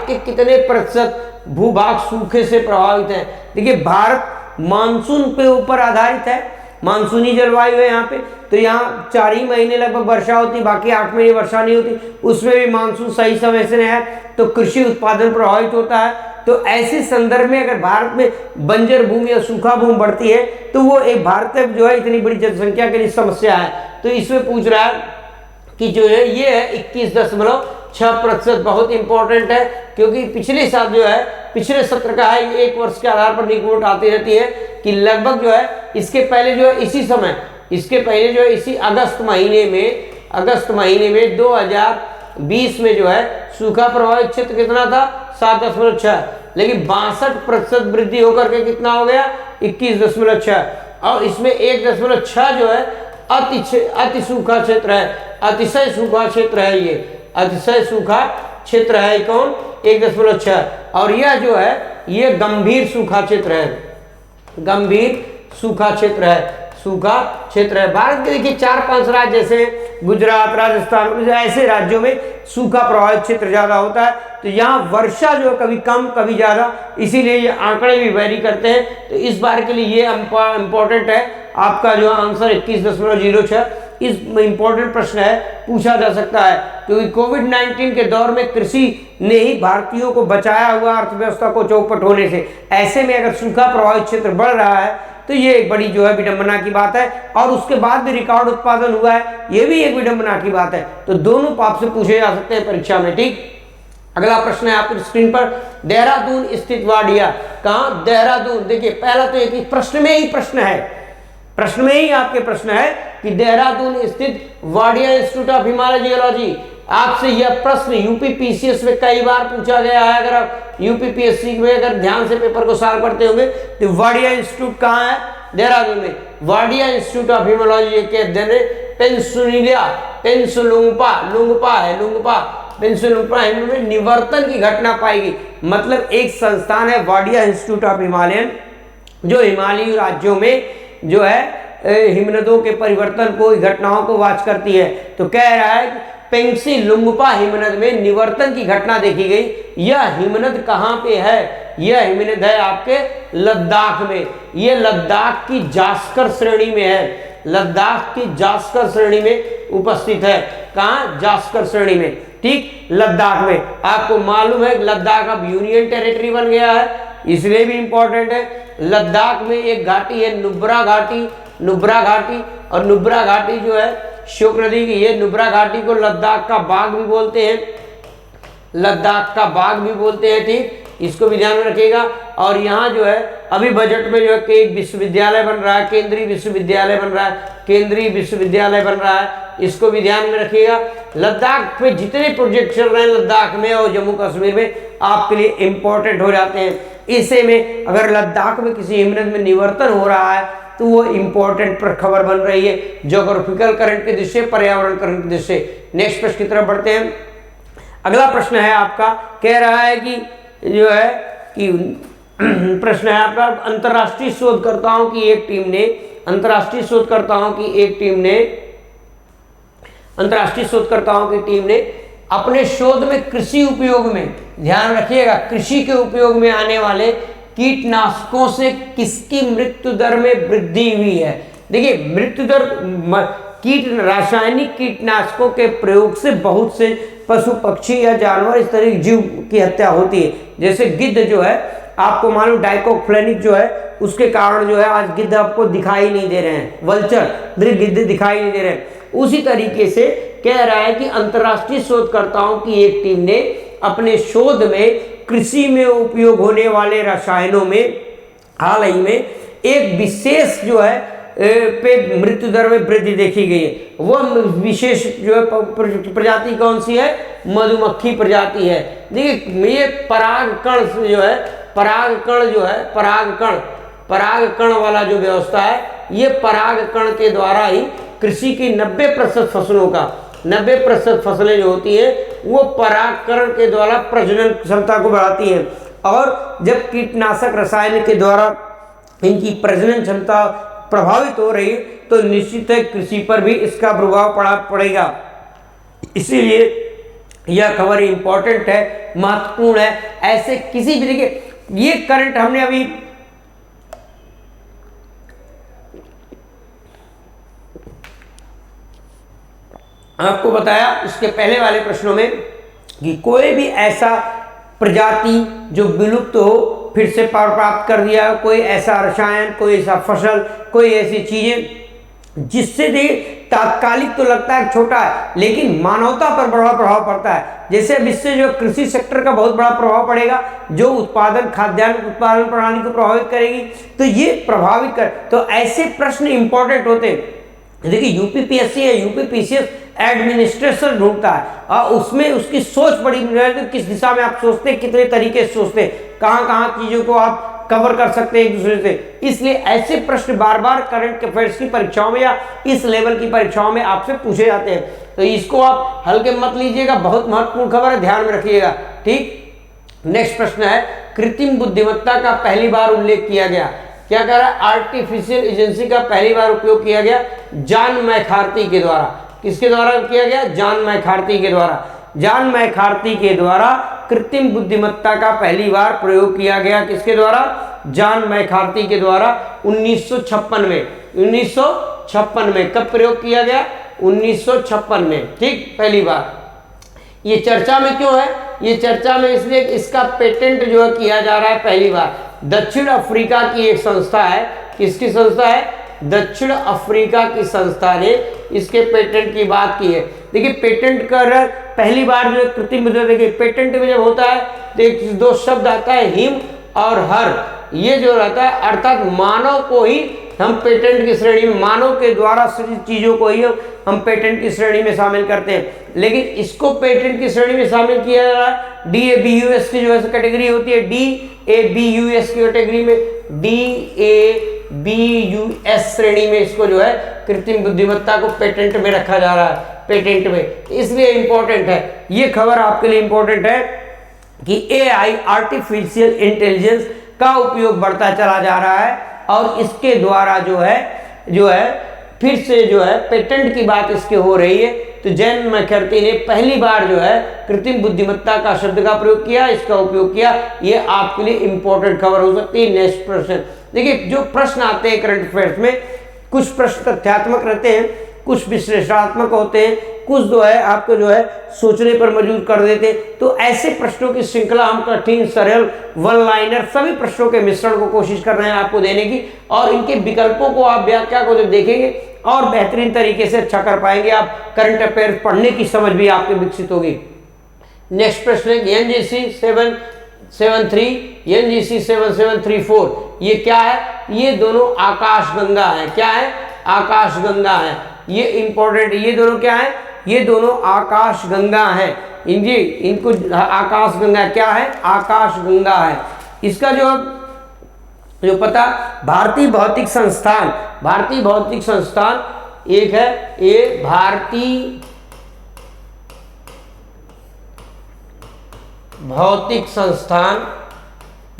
के कितने प्रतिशत भूभाग सूखे से प्रभावित है। देखिए भारत मानसून पे ऊपर आधारित है, मानसूनी जलवायु है यहाँ पे। तो यहाँ 4 ही महीने लगभग वर्षा होती, बाकी 8 महीने वर्षा नहीं होती। उसमें भी मानसून सही समय से है तो कृषि उत्पादन प्रभावित होता है। तो ऐसे संदर्भ में अगर भारत में बंजर भूमि या सूखा भूमि बढ़ती है तो वो एक भारत जो है इतनी बड़ी जनसंख्या के लिए समस्या है। तो इसमें पूछ रहा है कि जो है ये है 21.6%। बहुत इंपॉर्टेंट है क्योंकि पिछले साल जो है, पिछले सत्र का है, एक वर्ष के आधार पर रिपोर्ट आती रहती है कि लगभग जो है इसके पहले जो है इसी समय, इसके पहले जो है इसी अगस्त महीने में 2020 में जो है सूखा प्रभावित क्षेत्र कितना था 7.6, लेकिन 62% वृद्धि होकर के कितना हो गया 21.6। और इसमें 1.6 जो है अति सूखा क्षेत्र है, अतिशय सूखा क्षेत्र है। ये अतिशय सूखा क्षेत्र है कौन 1.6। और यह जो है ये गंभीर सूखा क्षेत्र है, गंभीर सूखा क्षेत्र है, सूखा क्षेत्र है। भारत के देखिए 4-5 राज्य जैसे गुजरात, राजस्थान, ऐसे राज्यों में सूखा प्रभावित क्षेत्र ज्यादा होता है। तो यहाँ वर्षा जो कभी कम कभी ज्यादा, इसीलिए ये आंकड़े भी वेरी करते हैं। तो इस बार के लिए ये इंपॉर्टेंट है। आपका जो आंसर 21.06 इस इंपॉर्टेंट प्रश्न है, पूछा जा सकता है क्योंकि कोविड-19 के दौर में कृषि ने ही भारतीयों को बचाया हुआ अर्थव्यवस्था को चौपट होने से। ऐसे में अगर सूखा प्रभावित क्षेत्र बढ़ रहा है तो ये एक बड़ी जो है विडंबना की बात है। और उसके बाद भी रिकॉर्ड उत्पादन हुआ है, ये भी एक विडंबना की बात है। तो दोनों आपसे पूछे जा सकते हैं परीक्षा में, ठीक। अगला प्रश्न है आपकी स्क्रीन पर, देहरादून स्थित वाडिया। कहाँ देहरादून, देखिए पहला तो एक प्रश्न में ही प्रश्न है, प्रश्न में ही आपके प्रश्न है कि देहरादून स्थित Wadia institute of Himalaya geology. आपसे यह प्रश्न यूपीपीसीएस में कई बार पूछा गया है। अगर आप यूपीपीएससी में अगर ध्यान से पेपर को सॉल्व करते होंगे तो वाडिया इंस्टीट्यूट कहाँ है, देहरादून में। वाडिया इंस्टीट्यूट ऑफ हिमालय के अध्ययन पेंसुलिया, पेंसुलुंगपा, पेंसुलुंगपा में निवर्तन की घटना पाएगी। मतलब एक संस्थान है वाडिया इंस्टीट्यूट ऑफ हिमालयन, जो हिमालयी राज्यों में जो है हिमनदों के परिवर्तन को, घटनाओं को वाच करती है। तो कह रहा है कि पेंगसी-लुंगपा हिमनद में निवर्तन की घटना देखी गई। यह हिमनद कहाँ पे है, यह हिमनद है आपके लद्दाख में। यह लद्दाख की जास्कर श्रेणी में है, लद्दाख की जास्कर श्रेणी में उपस्थित है। कहाँ, जास्कर श्रेणी में, ठीक, लद्दाख में। आपको मालूम है लद्दाख अब यूनियन टेरिटरी बन गया है, इसलिए भी इंपॉर्टेंट है। लद्दाख में एक घाटी है नुब्रा घाटी, नुब्रा घाटी, और नुब्रा घाटी जो है श्योक नदी की। ये नुब्रा घाटी को लद्दाख का बाग भी बोलते हैं, लद्दाख का बाग भी बोलते हैं, ठीक, इसको भी ध्यान में रखिएगा। और यहाँ जो है अभी बजट में जो है कि एक विश्वविद्यालय बन रहा है, केंद्रीय विश्वविद्यालय बन रहा है, केंद्रीय विश्वविद्यालय बन रहा है, इसको भी ध्यान में रखिएगा। लद्दाख पे जितने प्रोजेक्ट चल रहे हैं लद्दाख में और जम्मू कश्मीर में आपके लिए इंपॉर्टेंट हो जाते हैं। इसे में अगर लद्दाख में किसी हिमनद में निवर्तन हो रहा है तो वो इंपॉर्टेंट पर खबर बन रही है ज्योग्राफिकल करंट की दृष्टि से, पर्यावरण करंट की दृष्टि से। नेक्स्ट प्रश्न की तरफ बढ़ते हैं। अगला प्रश्न है आपका, कह रहा है कि जो है कि प्रश्न है आपका, अंतर्राष्ट्रीय शोधकर्ताओं की एक टीम ने अपने शोध में कृषि उपयोग में, ध्यान रखिएगा, कृषि के उपयोग में आने वाले कीटनाशकों से किसकी मृत्यु दर में वृद्धि हुई है। देखिए मृत्यु दर, रासायनिक कीटनाशकों के प्रयोग से बहुत से पशु पक्षी या जानवर इस तरह जीव की हत्या होती है। जैसे गिद्ध जो है, आपको मालूम डाइकोफ्लेनिक जो है उसके कारण जो है आज गिद्ध आपको दिखाई नहीं दे रहे हैं, वल्चर गिद्ध दिखाई नहीं दे रहे हैं। उसी तरीके से कह रहा है कि अंतर्राष्ट्रीय शोधकर्ताओं की एक टीम ने अपने शोध में कृषि में उपयोग होने वाले रसायनों में हाल ही में एक विशेष जो है पे मृत्यु दर में वृद्धि देखी गई है। वह विशेष जो है प्रजाति कौन सी है? मधुमक्खी प्रजाति है। देखिए ये परागकण जो है, परागकण वाला जो व्यवस्था है, ये परागकण के द्वारा ही कृषि की 90% फसलों का 90% फसलें जो होती है वो परागकण के द्वारा प्रजनन क्षमता को बढ़ाती है। और जब कीटनाशक रसायन के द्वारा इनकी प्रजनन क्षमता प्रभावित हो रही है तो निश्चित है कृषि पर भी इसका प्रभाव पड़ेगा। इसीलिए यह खबर इंपॉर्टेंट है, महत्वपूर्ण है। ऐसे किसी भी, देखिए ये करंट हमने अभी आपको बताया इसके पहले वाले प्रश्नों में कि कोई भी ऐसा प्रजाति जो विलुप्त हो फिर से प्राप्त कर दिया, कोई ऐसा रसायन, कोई ऐसा फसल, कोई ऐसी चीजें जिससे तात्कालिक तो लगता है छोटा है लेकिन मानवता पर बड़ा प्रभाव पड़ता है। जैसे अब इससे जो कृषि सेक्टर का बहुत बड़ा प्रभाव पड़ेगा, जो खाद्यान्न उत्पादन प्रणाली को प्रभावित करेगी, तो ये प्रभावित कर, तो ऐसे प्रश्न इंपॉर्टेंट होते हैं। देखिए यूपीपीएससी या यूपीपीसीएस एडमिनिस्ट्रेशन ढूंढता है और उसमें उसकी सोच बड़ी है, किस दिशा में आप सोचते हैं, कितने तरीके से सोचते हैं, कहाँ चीजों को आप कवर कर सकते हैं एक दूसरे से। इसलिए ऐसे प्रश्न बार बार करंट अफेयर्स की परीक्षाओं में या इस लेवल की परीक्षाओं में आपसे पूछे जाते हैं, तो इसको आप हल्के मत लीजिएगा, बहुत महत्वपूर्ण खबर है, ध्यान में रखिएगा। ठीक, नेक्स्ट प्रश्न है, कृत्रिम बुद्धिमत्ता का पहली बार उल्लेख किया गया। क्या कह रहा है? आर्टिफिशियल इंटेलिजेंस का पहली बार उपयोग किया गया जॉन मैकार्थी के द्वारा। किसके द्वारा किया गया? जॉन मैकार्थी के द्वारा। जॉन मैकार्थी के द्वारा कृत्रिम बुद्धिमत्ता का पहली बार प्रयोग किया गया। किसके द्वारा? जॉन मैकार्थी के द्वारा 1956 में। 1956 में कब प्रयोग किया गया? 1956 में। ठीक, पहली बार। ये चर्चा में क्यों है? ये चर्चा में इसलिए इसका पेटेंट जो है किया जा रहा है पहली बार। दक्षिण अफ्रीका की एक संस्था है। किसकी संस्था है? दक्षिण अफ्रीका की संस्था ने इसके पेटेंट की बात की है। देखिए पेटेंट कर पहली बार जो कृत्रिम बुद्धिमत्ता, देखिए पेटेंट में जब होता है तो एक दो शब्द आता है, हिम और हर। ये जो रहता है अर्थात मानव को ही हम पेटेंट की श्रेणी में, मानव के द्वारा सृजित चीजों को ही हम पेटेंट की श्रेणी में शामिल करते हैं। लेकिन इसको पेटेंट की श्रेणी में शामिल किया जा रहा है DABUS की जो है कैटेगरी होती है, DABUS की कैटेगरी में, DABUS श्रेणी में इसको जो है कृत्रिम बुद्धिमत्ता को पेटेंट में रखा जा रहा है, पेटेंट में। इसलिए इंपॉर्टेंट है ये खबर, आपके लिए इंपॉर्टेंट है कि AI आर्टिफिशियल इंटेलिजेंस का उपयोग बढ़ता चला जा रहा है और इसके द्वारा जो है फिर से जो है पेटेंट की बात इसके हो रही है। तो जॉन मैकार्थी ने पहली बार जो है कृत्रिम बुद्धिमत्ता का शब्द का प्रयोग किया, इसका उपयोग किया। ये आपके लिए इंपॉर्टेंट खबर हो सकती है। नेक्स्ट प्रश्न, देखिए जो प्रश्न आते हैं करंट अफेयर्स में, कुछ प्रश्न तथ्यात्मक रहते हैं, कुछ विश्लेषणात्मक होते हैं, कुछ जो है आपको जो है सोचने पर मजबूर कर देते। तो ऐसे प्रश्नों की श्रृंखला हम कठिन, सरल, वन लाइनर सभी प्रश्नों के मिश्रण को कोशिश कर रहे हैं आपको देने की, और इनके विकल्पों को आप व्याख्या को जब देखेंगे और बेहतरीन तरीके से अच्छा कर पाएंगे आप। करंट अफेयर्स पढ़ने की समझ भी आपकी विकसित होगी। नेक्स्ट प्रश्न है एनजीसी 773 एनजीसी 7734, ये क्या है? ये दोनों आकाशगंगा है। क्या है? आकाशगंगा है। ये इंपॉर्टेंट, ये दोनों क्या है? ये दोनों आकाशगंगा है। इनको आकाशगंगा क्या है? आकाशगंगा है। इसका जो पता, भारतीय भौतिक संस्थान, भारतीय भौतिक संस्थान एक है, ये भारतीय भौतिक संस्थान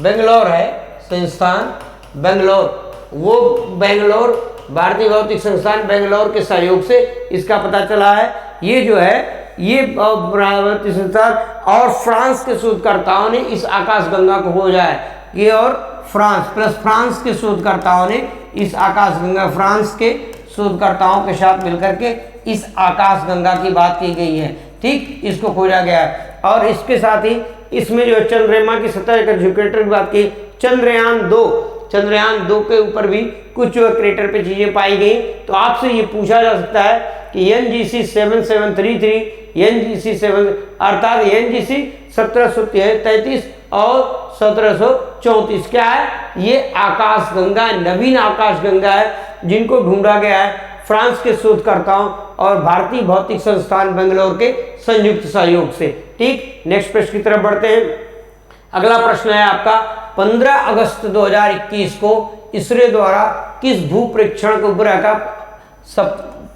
बेंगलोर है, संस्थान बेंगलोर, वो बेंगलोर, भारतीय भौतिक संस्थान बेंगलोर के सहयोग से इसका पता चला है। ये जो है ये भौतिक संस्थान और फ्रांस के शोधकर्ताओं ने इस आकाशगंगा को खोजा है। ये और फ्रांस के शोधकर्ताओं ने इस आकाशगंगा, फ्रांस के शोधकर्ताओं के साथ मिलकर के इस आकाशगंगा की बात की गई है। ठीक, इसको खोजा गया है। और इसके साथ ही इसमें जो चंद्रमा की सतह का क्रेटर की बात की, चंद्रयान 2 के ऊपर भी कुछ क्रेटर पे चीजें पाई गई। तो आपसे ये पूछा जा सकता है कि एनजीसी 7733 एनजीसी 7 अर्थात एनजीसी 1733 और 1734 क्या है? ये आकाशगंगा, नवीन आकाशगंगा है, जिनको ढूंढा गया है फ्रांस के शोधकर्ताओं और भारतीय भौतिक संस्थान बेंगलोर के संयुक्त सहयोग से। ठीक, नेक्स्ट प्रश्न की तरफ बढ़ते हैं। अगला प्रश्न है आपका, 15 अगस्त 2021 को इसरो द्वारा किस भू प्रेक्षण उपग्रह का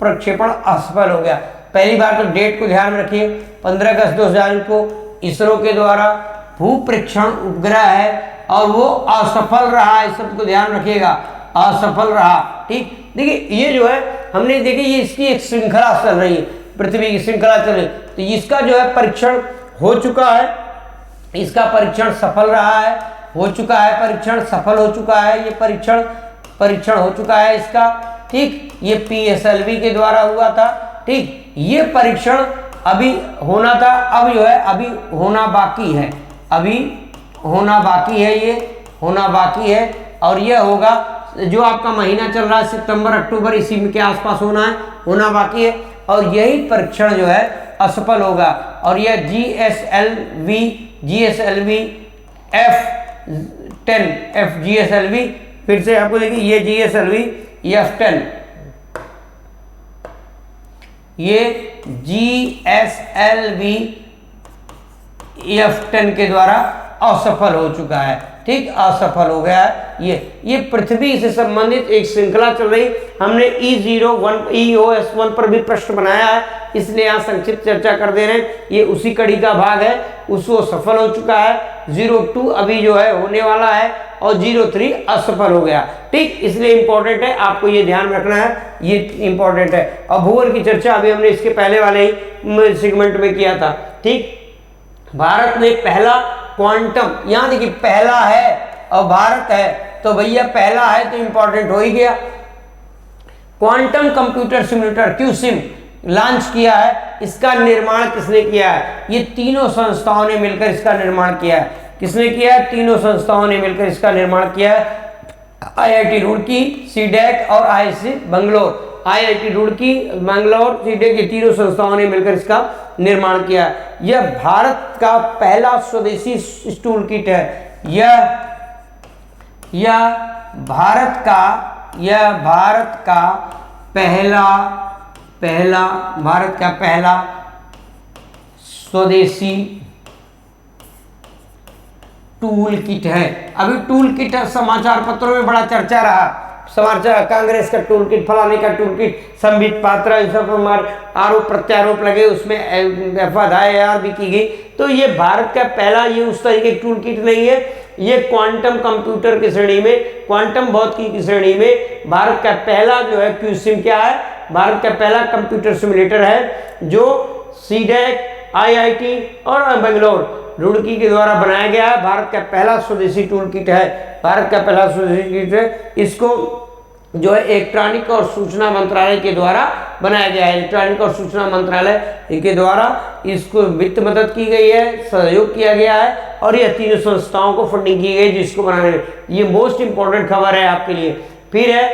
प्रक्षेपण असफल हो गया? पहली बार तो डेट को ध्यान में रखिए, 15 अगस्त 2021 को इसरो के द्वारा भू प्रेक्षण उपग्रह है और वो असफल रहा। इस शब्द को ध्यान रखिएगा, असफल रहा। ठीक, देखिए ये जो है हमने देखिए ये इसकी एक श्रृंखला चल रही है, पृथ्वी की श्रृंखला चल रही है। तो इसका जो है परीक्षण हो चुका है, इसका परीक्षण सफल रहा है, हो चुका है परीक्षण, सफल हो चुका है, ये परीक्षण हो चुका है इसका। ठीक, ये PSLV के द्वारा हुआ था। ठीक, ये परीक्षण अभी होना था, अब जो है अभी होना बाकी है, अभी होना बाकी है, ये होना बाकी है। और यह होगा जो आपका महीना चल रहा है सितंबर अक्टूबर, इसी में के आसपास होना बाकी है। और यही परीक्षण जो है असफल होगा। और यह GSLV F10 फिर से आपको देखिए, ये GSLV F10, ये GSLV F10 के द्वारा असफल हो चुका है। ठीक, असफल हो गया है। ये पृथ्वी से संबंधित एक श्रृंखला चल रही। हमने EOS1 पर भी प्रश्न बनाया है, इसलिए यहाँ संक्षिप्त चर्चा कर दे रहे हैं। ये उसी कड़ी का भाग है, उसको सफल हो चुका है। 02 अभी जो है होने वाला है और 03 असफल हो गया। ठीक, इसलिए इंपॉर्टेंट है, आपको ये ध्यान रखना है, ये इंपॉर्टेंट है। और भूगोल की चर्चा अभी हमने इसके पहले वाले ही सेगमेंट में किया था। ठीक, भारत ने पहला क्वांटम, यहां देखिए पहला है और भारत है, तो भैया पहला है तो इंपॉर्टेंट हो ही गया। Quantum computer simulator QSIM launch किया है। इसका निर्माण किसने किया है? ये तीनों संस्थाओं ने मिलकर इसका निर्माण किया है। किसने किया है? तीनों संस्थाओं ने मिलकर इसका निर्माण किया है। IIT रुड़की, CDAC और IISc Bangalore. IIT Roorkee, Bangalore, CDAC ये तीनों संस्थाओं ने मिलकर इसका निर्माण किया है। यह भारत का पहला स्वदेशी टूल किट है। यह भारत का पहला स्वदेशी टूल किट है। अभी टूल किट समाचार पत्रों में बड़ा चर्चा रहा, समाचार कांग्रेस का टूल किट, फलाने का टूल किट, संबित पात्रा, इन सब आरोप प्रत्यारोप लगे, उसमें FIR भी की गई। तो ये भारत का पहला, ये उस तरीके की टूल किट नहीं है, ये क्वांटम कंप्यूटर की श्रेणी में, क्वांटम भौतिकी की श्रेणी में भारत का पहला जो है QSIM क्या है? भारत का पहला कंप्यूटर सिम्युलेटर है, जो CDAC, IIT और बेंगलोर रुड़की के द्वारा बनाया गया है। भारत का पहला स्वदेशी टूल किट है, भारत का पहला स्वदेशी किट है। इसको जो है इलेक्ट्रॉनिक और सूचना मंत्रालय के द्वारा बनाया गया है। इलेक्ट्रॉनिक और सूचना मंत्रालय के द्वारा इसको वित्त मदद की गई है, सहयोग किया गया है और यह तीनों संस्थाओं को फंडिंग की गई जिसको बनाने में। ये मोस्ट इंपॉर्टेंट खबर है आपके लिए। फिर है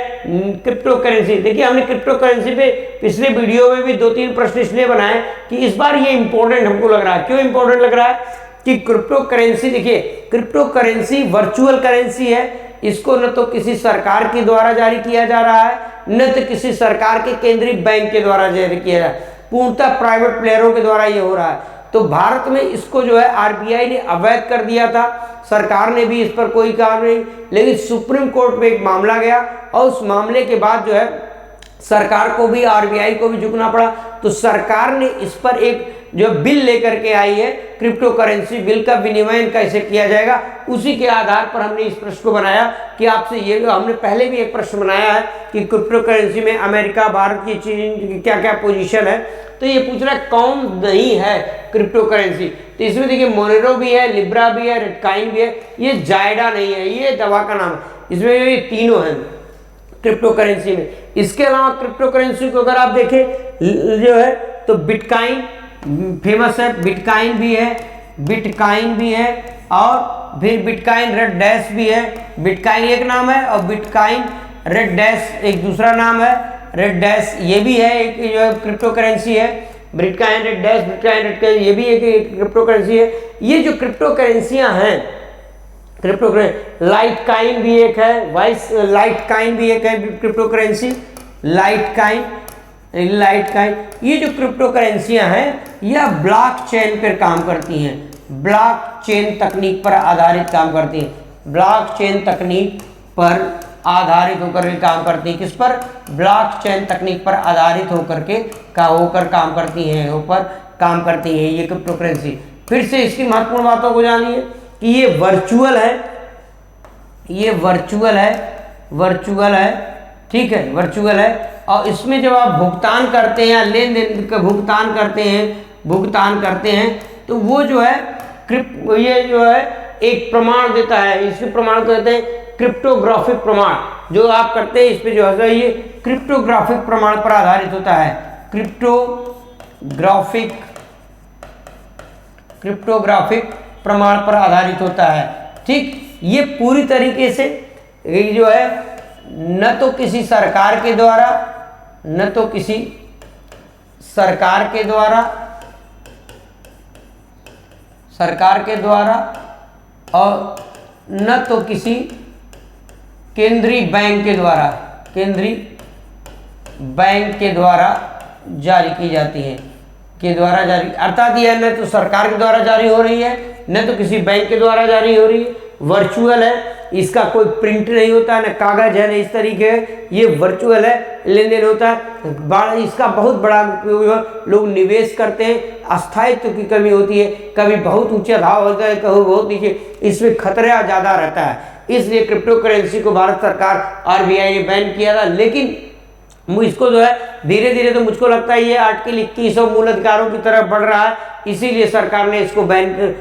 क्रिप्टो करेंसी। देखिए हमने क्रिप्टो करेंसी पे पिछले वीडियो में भी 2-3 प्रश्न इसलिए बनाए कि इस बार ये इंपॉर्टेंट हमको लग रहा है। क्यों इंपॉर्टेंट लग रहा है कि क्रिप्टो करेंसी, देखिए क्रिप्टो करेंसी वर्चुअल करेंसी है, इसको न तो किसी सरकार के द्वारा जारी किया जा रहा है, न तो किसी सरकार के केंद्रीय बैंक के द्वारा जारी किया जा रहा है, पूर्णतः प्राइवेट प्लेयरों के द्वारा ये हो रहा है। तो भारत में इसको जो है आरबीआई ने अवैध कर दिया था, सरकार ने भी इस पर कोई काम नहीं, लेकिन सुप्रीम कोर्ट में एक मामला गया और उस मामले के बाद जो है सरकार को भी, आरबीआई को भी झुकना पड़ा। तो सरकार ने इस पर एक जो बिल लेकर के आई है, क्रिप्टो करेंसी बिल का विनिमय कैसे किया जाएगा, उसी के आधार पर हमने इस प्रश्न को बनाया कि आपसे ये, हमने पहले भी एक प्रश्न बनाया है कि क्रिप्टो करेंसी में अमेरिका, भारत की, चीन की क्या क्या पोजीशन है। तो ये पूछ रहा है कौन नहीं है क्रिप्टो करेंसी, तो इसमें देखिए मोनेरो भी है, लिब्रा भी है, रेटकॉइन भी है, ये जायडा नहीं है, ये दवा का नाम है। इसमें ये तीनों हैं क्रिप्टो करेंसी में। इसके अलावा क्रिप्टो करेंसी को अगर आप देखें जो है तो बिटकॉइन फेमस है, बिटकॉइन भी है और फिर बिटकॉइन रेड डैश भी है। बिटकॉइन एक नाम है और बिटकॉइन रेड डैश एक दूसरा नाम है। रेड डैश ये भी है एक जो है क्रिप्टो करेंसी है। Bitcoin red dash, bitcoin red dash ये भी एक क्रिप्टो करेंसी है। ये जो क्रिप्टो करेंसियां हैं, क्रिप्टो करेंसी, लाइटकॉइन भी एक है, लाइटकॉइन भी एक है क्रिप्टो करेंसी, लाइटकॉइन। ये जो क्रिप्टो करेंसियां हैं यह ब्लॉकचेन पर काम करती हैं, ब्लॉकचेन तकनीक पर आधारित काम करती हैं, ब्लॉकचेन तकनीक पर आधारित होकर के काम करती हैं। किस पर? ब्लॉकचेन तकनीक पर आधारित होकर काम करती हैं ये क्रिप्टो करेंसी। फिर से इसकी महत्वपूर्ण बातों को जानिए कि ये वर्चुअल है, ठीक है, वर्चुअल है। और इसमें जब आप भुगतान करते हैं या लेन देन का भुगतान करते हैं तो वो जो है ये जो है एक प्रमाण देता है। इसके प्रमाण को कहते हैं क्रिप्टोग्राफिक प्रमाण। जो आप करते हैं इस पे जो है ये क्रिप्टोग्राफिक प्रमाण पर आधारित होता है, क्रिप्टोग्राफिक प्रमाण पर आधारित होता है। ठीक, ये पूरी तरीके से ये जो है न तो किसी सरकार के द्वारा और न तो किसी केंद्रीय बैंक के द्वारा जारी की जाती है, अर्थात यह न तो सरकार के द्वारा जारी हो रही है, न तो किसी बैंक के द्वारा जारी हो रही है। वर्चुअल है, इसका कोई प्रिंट नहीं होता है, न कागज है, न इस तरीके है, ये वर्चुअल है, लेन देन होता है। इसका बहुत बड़ा उपयोग लोग निवेश करते हैं, अस्थायित्व की कमी होती है, कभी बहुत ऊंचा भाव होता है, कभी बहुत नीचे, इसमें खतरा ज़्यादा रहता है। इसलिए क्रिप्टो करेंसी को भारत सरकार आरबीआई ने बैन किया था। लेकिन इसको जो है धीरे धीरे तो मुझको लगता है ये आर्टिकल 21 और मूल अधिकारों की तरफ बढ़ रहा है, इसीलिए सरकार ने इसको बैन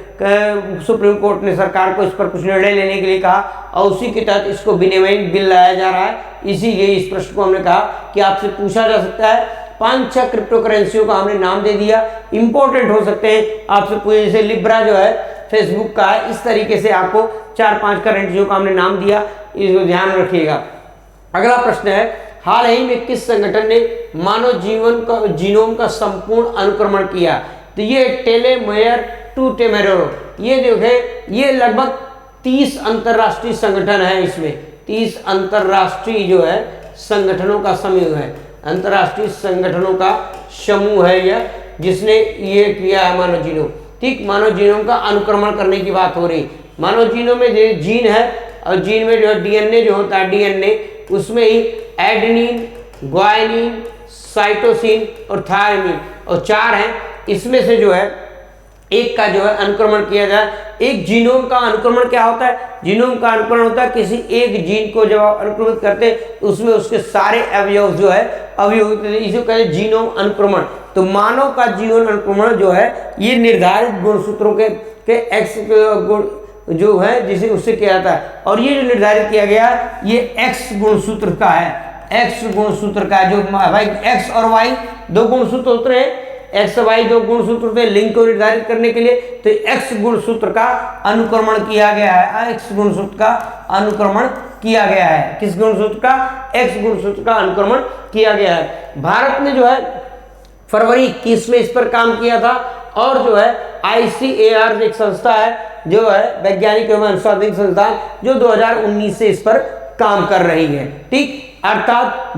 सुप्रीम कोर्ट ने सरकार को इस पर कुछ निर्णय लेने के लिए कहा और उसी के तहत इसको विनिमय बिल लाया जा रहा है। इसीलिए इस प्रश्न को हमने कहा कि आपसे पूछा जा सकता है। 5-6 क्रिप्टो करेंसियों का हमने नाम दे दिया, इंपॉर्टेंट हो सकते हैं आपसे पूछे, जैसे लिब्रा जो है फेसबुक का है। इस तरीके से आपको 4-5 करेंसियों का हमने नाम दिया, इसको ध्यान रखिएगा। अगला प्रश्न है, हाल ही में किस संगठन ने मानव जीनोम का संपूर्ण अनुक्रमण किया? तो ये टेलोमेयर टू टेलोमेयर, ये देखें ये लगभग 30 अंतरराष्ट्रीय संगठन है। इसमें 30 अंतरराष्ट्रीय जो है संगठनों का समूह है, अंतरराष्ट्रीय संगठनों का समूह है यह, जिसने ये किया है मानव जीनोम। ठीक, मानव जीनोम का अनुक्रमण करने की बात हो रही। मानव जीनोम में जो जीन है और जीन में जो डीएनए जो होता है, डीएनए उसमें ही एडेनिन, ग्वानिन, साइटोसिन और थायमिन और 4 हैं। इसमें से जो है एक का जो है अनुक्रमण किया जाए। एक जीनोम का अनुक्रमण क्या होता है? जीनोम का अनुक्रमण होता है किसी एक जीन को जब आप अनुक्रमित करते हैं तो उसमें उसके सारे अवयव जो है इसे कहते हैं जीनोम अनुक्रमण। तो मानव का जीनोम अनुक्रमण जो है ये निर्धारित गुणसूत्रों के एक्स गुण जो है जिसे उससे किया जाता है, और ये जो निर्धारित किया गया ये एक्स गुणसूत्र का है, एक्स गुणसूत्र का है। जो भाई एक्स और वाई 2 गुणसूत्र होते हैं, एक्स वाई दो गुणसूत्र थे लिंग को निर्धारित करने के लिए, तो एक्स गुणसूत्र का अनुक्रमण किया गया है, एक्स गुणसूत्र का अनुक्रमण किया गया है। किस गुणसूत्र का? एक्स गुणसूत्र का अनुक्रमण किया गया है। भारत ने जो है फरवरी 21 में इस पर काम किया था, और जो है ICAR एक संस्था है जो है वैज्ञानिक एवं अनुसंधान संस्थान, जो 2019 से इस पर काम कर रही है। ठीक, अर्थात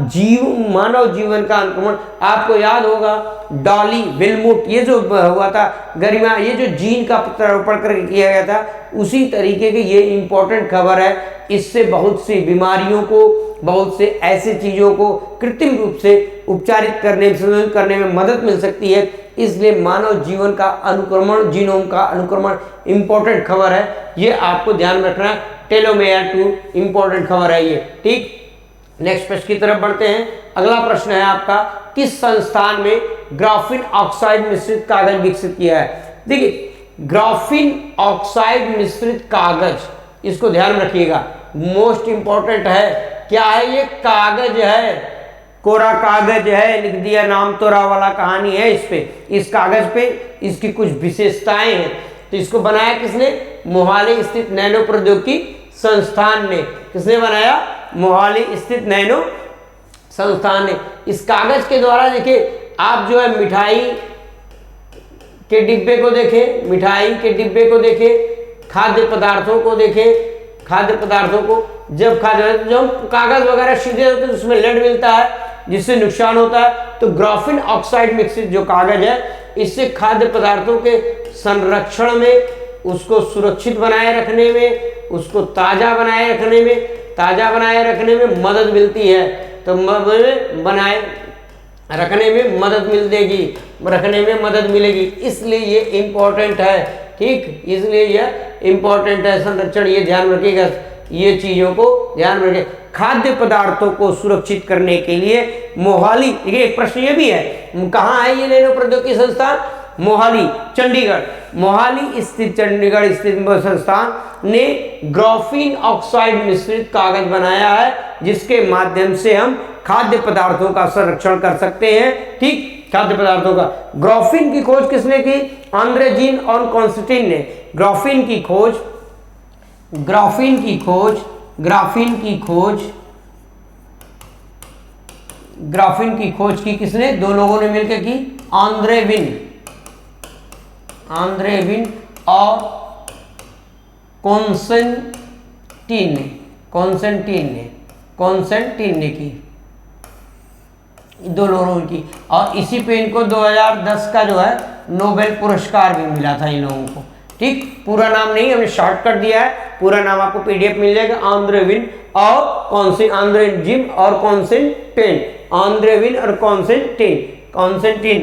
मानव जीवन का अनुक्रमण। आपको याद होगा डॉली विलमुट, ये जो हुआ था गरिमा, ये जो जीन का प्रत्यारोपण करके किया गया था, उसी तरीके की ये इंपॉर्टेंट खबर है। इससे बहुत सी बीमारियों को, बहुत से ऐसे चीज़ों को कृत्रिम रूप से उपचारित करने संशोधित करने में मदद मिल सकती है। इसलिए मानव जीवन का अनुक्रमण, जीनोम का अनुक्रमण इंपॉर्टेंट खबर है, ये आपको ध्यान में रखना है। टेलोमेयर 2 इंपॉर्टेंट खबर है ये। ठीक, नेक्स्ट प्रश्न की तरफ बढ़ते हैं। अगला प्रश्न है आपका, किस संस्थान में ग्राफीन ऑक्साइड मिश्रित कागज विकसित किया है? देखिए, ग्राफीन ऑक्साइड मिश्रित कागज, इसको ध्यान में रखिएगा, मोस्ट इंपॉर्टेंट है। क्या है ये? कागज है, कोरा कागज है, लिख दिया नाम तोरा वाला कहानी है इस पे। इस कागज पे इसकी कुछ विशेषताएं हैं। तो इसको बनाया किसने? मोहाली स्थित नैनो प्रौद्योगिकी संस्थान ने। किसने बनाया? मोहाली स्थित नैनो संस्थान ने। इस कागज के द्वारा देखिए, आप जो है मिठाई के डिब्बे को देखें, मिठाई के डिब्बे को देखें, खाद्य पदार्थों को देखें, खाद्य पदार्थों को जब कागज वगैरह सीधे होते हैं उसमें लेड मिलता है जिससे नुकसान होता है। तो ग्राफीन ऑक्साइड मिश्रित जो कागज है, इससे खाद्य पदार्थों के संरक्षण में, उसको सुरक्षित बनाए रखने में, उसको ताज़ा बनाए रखने में मदद मिलती है। तो बनाए रखने में मदद मिलेगी, इसलिए ये इम्पोर्टेंट है। ठीक, इसलिए यह इम्पोर्टेंट है संरक्षण, ये ध्यान रखिएगा, ये चीज़ों को ध्यान में रखें। खाद्य पदार्थों को सुरक्षित करने के लिए मोहाली, देखिए एक प्रश्न ये भी है, कहाँ है ये नैनो प्रौद्योगिकी संस्थान? मोहाली, चंडीगढ़। मोहाली स्थित चंडीगढ़ स्थित संस्थान ने ग्राफीन ऑक्साइड मिश्रित कागज बनाया है, जिसके माध्यम से हम खाद्य पदार्थों का संरक्षण कर सकते हैं। ठीक, खाद्य पदार्थों का। ग्राफीन की खोज किसने की? आंद्रे जीन और कॉन्स्टेंटिन ने ग्राफीन की खोज की किसने? दो लोगों ने मिलकर की, आंद्रे विन और कॉन्स्टेंटिन ने की, दो लोगों की। और इसी पे इनको 2010 का जो है नोबेल पुरस्कार भी मिला था इन लोगों को। ठीक, पूरा नाम नहीं, हमने शॉर्टकट दिया है, पूरा नाम आपको PDF मिल जाएगा। आंद्रे विन और आंद्रे जिम और कॉन्स्टेंटिन, आंद्रे विन और कॉन्स्टेंटिन आंद्रे जिम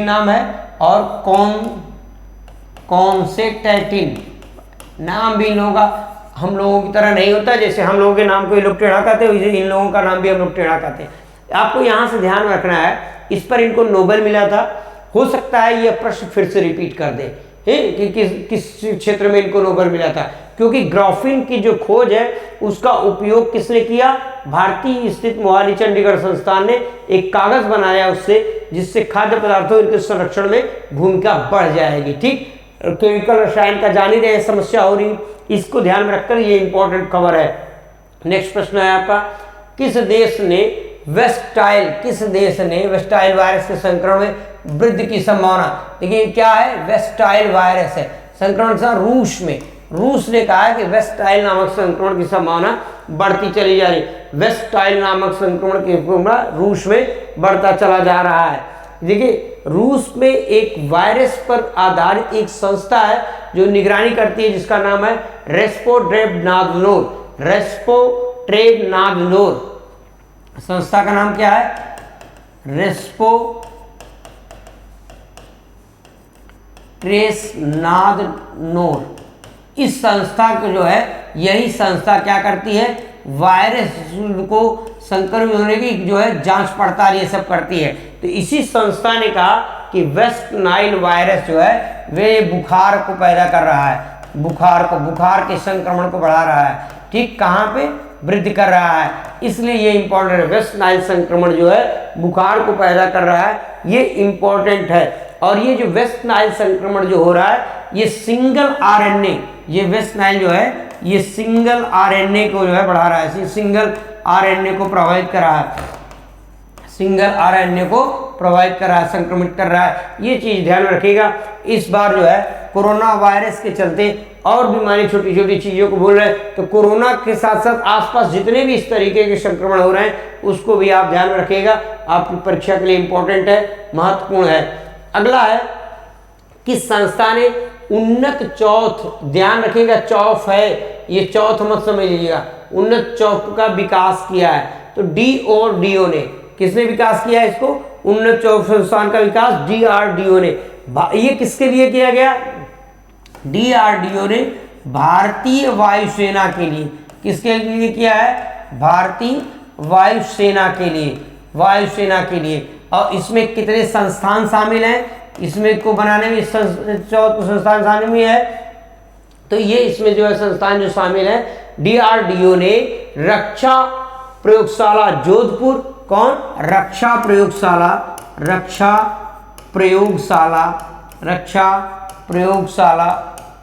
नाम है, और कॉन्स्टेंटिन नाम भी इन लोगों का हम लोगों की तरह नहीं होता, जैसे हम लोगों के नाम को ये लोग टेढ़ा कहते हैं, वैसे इन लोगों का नाम भी हम लोग टेढ़ा कहते हैं। आपको यहाँ से ध्यान रखना है, इस पर इनको नोबेल मिला था। हो सकता है ये प्रश्न फिर से रिपीट कर दे कि किस क्षेत्र में इनको नोबेल मिला था, क्योंकि ग्राफीन की जो खोज है उसका उपयोग किसने किया? भारतीय स्थित मोहाली चंडीगढ़ संस्थान ने एक कागज बनाया उससे, जिससे खाद्य पदार्थों के संरक्षण में भूमिका बढ़ जाएगी। ठीक, केमिकल रसायन का जान ही रहे समस्या हो रही, इसको ध्यान में रखकर ये इंपॉर्टेंट खबर है। नेक्स्ट प्रश्न है आपका, किस देश ने वेस्टाइल वायरस के संक्रमण में वृद्धि की संभावना? देखिए क्या है, वेस्टाइल वायरस है संक्रमण से रूस ने कहा है कि वेस्टाइल नामक संक्रमण की संभावना बढ़ती चली जा रही। वेस्टाइल नामक संक्रमण की संभावना रूस में बढ़ता चला जा रहा है। देखिए, रूस में एक वायरस पर आधारित एक संस्था है जो निगरानी करती है, जिसका नाम है रेस्पोट्रेबनादनोर। संस्था का नाम क्या है? रेस्पोट्रेबनादनोर। इस संस्था को जो है, यही संस्था क्या करती है? वायरस को संक्रमित होने की जो है जांच पड़ताल ये सब करती है। तो इसी संस्था ने कहा कि वेस्ट नाइल वायरस जो है वे बुखार को पैदा कर रहा है, बुखार के संक्रमण को बढ़ा रहा है। ठीक, कहाँ पे? वृद्धि कर रहा है, इसलिए ये इंपॉर्टेंट है। वेस्ट नाइल संक्रमण जो है बुखार को पैदा कर रहा है, ये इंपॉर्टेंट है। और ये जो वेस्ट नाइल संक्रमण जो हो रहा है, ये सिंगल आरएनए, ये वेस्ट नाइल जो है ये सिंगल आरएनए को जो है बढ़ा रहा है, सिंगल आरएनए को प्रभावित कर रहा है, सिंगल आरएनए को प्रभावित कर रहा है, संक्रमित कर रहा है। ये चीज ध्यान रखिएगा। इस बार जो है कोरोना वायरस के चलते और बीमारी छोटी छोटी चीजों को बोल रहे हैं, तो कोरोना के साथ साथ आसपास जितने भी इस तरीके के संक्रमण हो रहे हैं उसको भी आप ध्यान रखिएगा, आपकी परीक्षा के लिए इंपॉर्टेंट है, महत्वपूर्ण है। अगला है किस संस्था ने उन्नत चौथ, ध्यान रखिएगा चौथ है, ये चौथ मत समझ लीजिएगा, उन्नत चौथ का विकास किया है। तो DRDO ने, किसने विकास किया है इसको? उन्नत चौथ संस्थान का विकास DRDO ने। ये किसके लिए किया गया? DRDO ने भारतीय वायुसेना के लिए, किसके लिए किया है? भारतीय वायुसेना के लिए, वायुसेना के लिए। और इसमें कितने संस्थान शामिल हैं? इसमें को बनाने में चौथ संस्थान शामिल में है। तो ये इसमें जो है संस्थान जो शामिल है, DRDO ने रक्षा प्रयोगशाला जोधपुर, कौन? रक्षा प्रयोगशाला, रक्षा प्रयोगशाला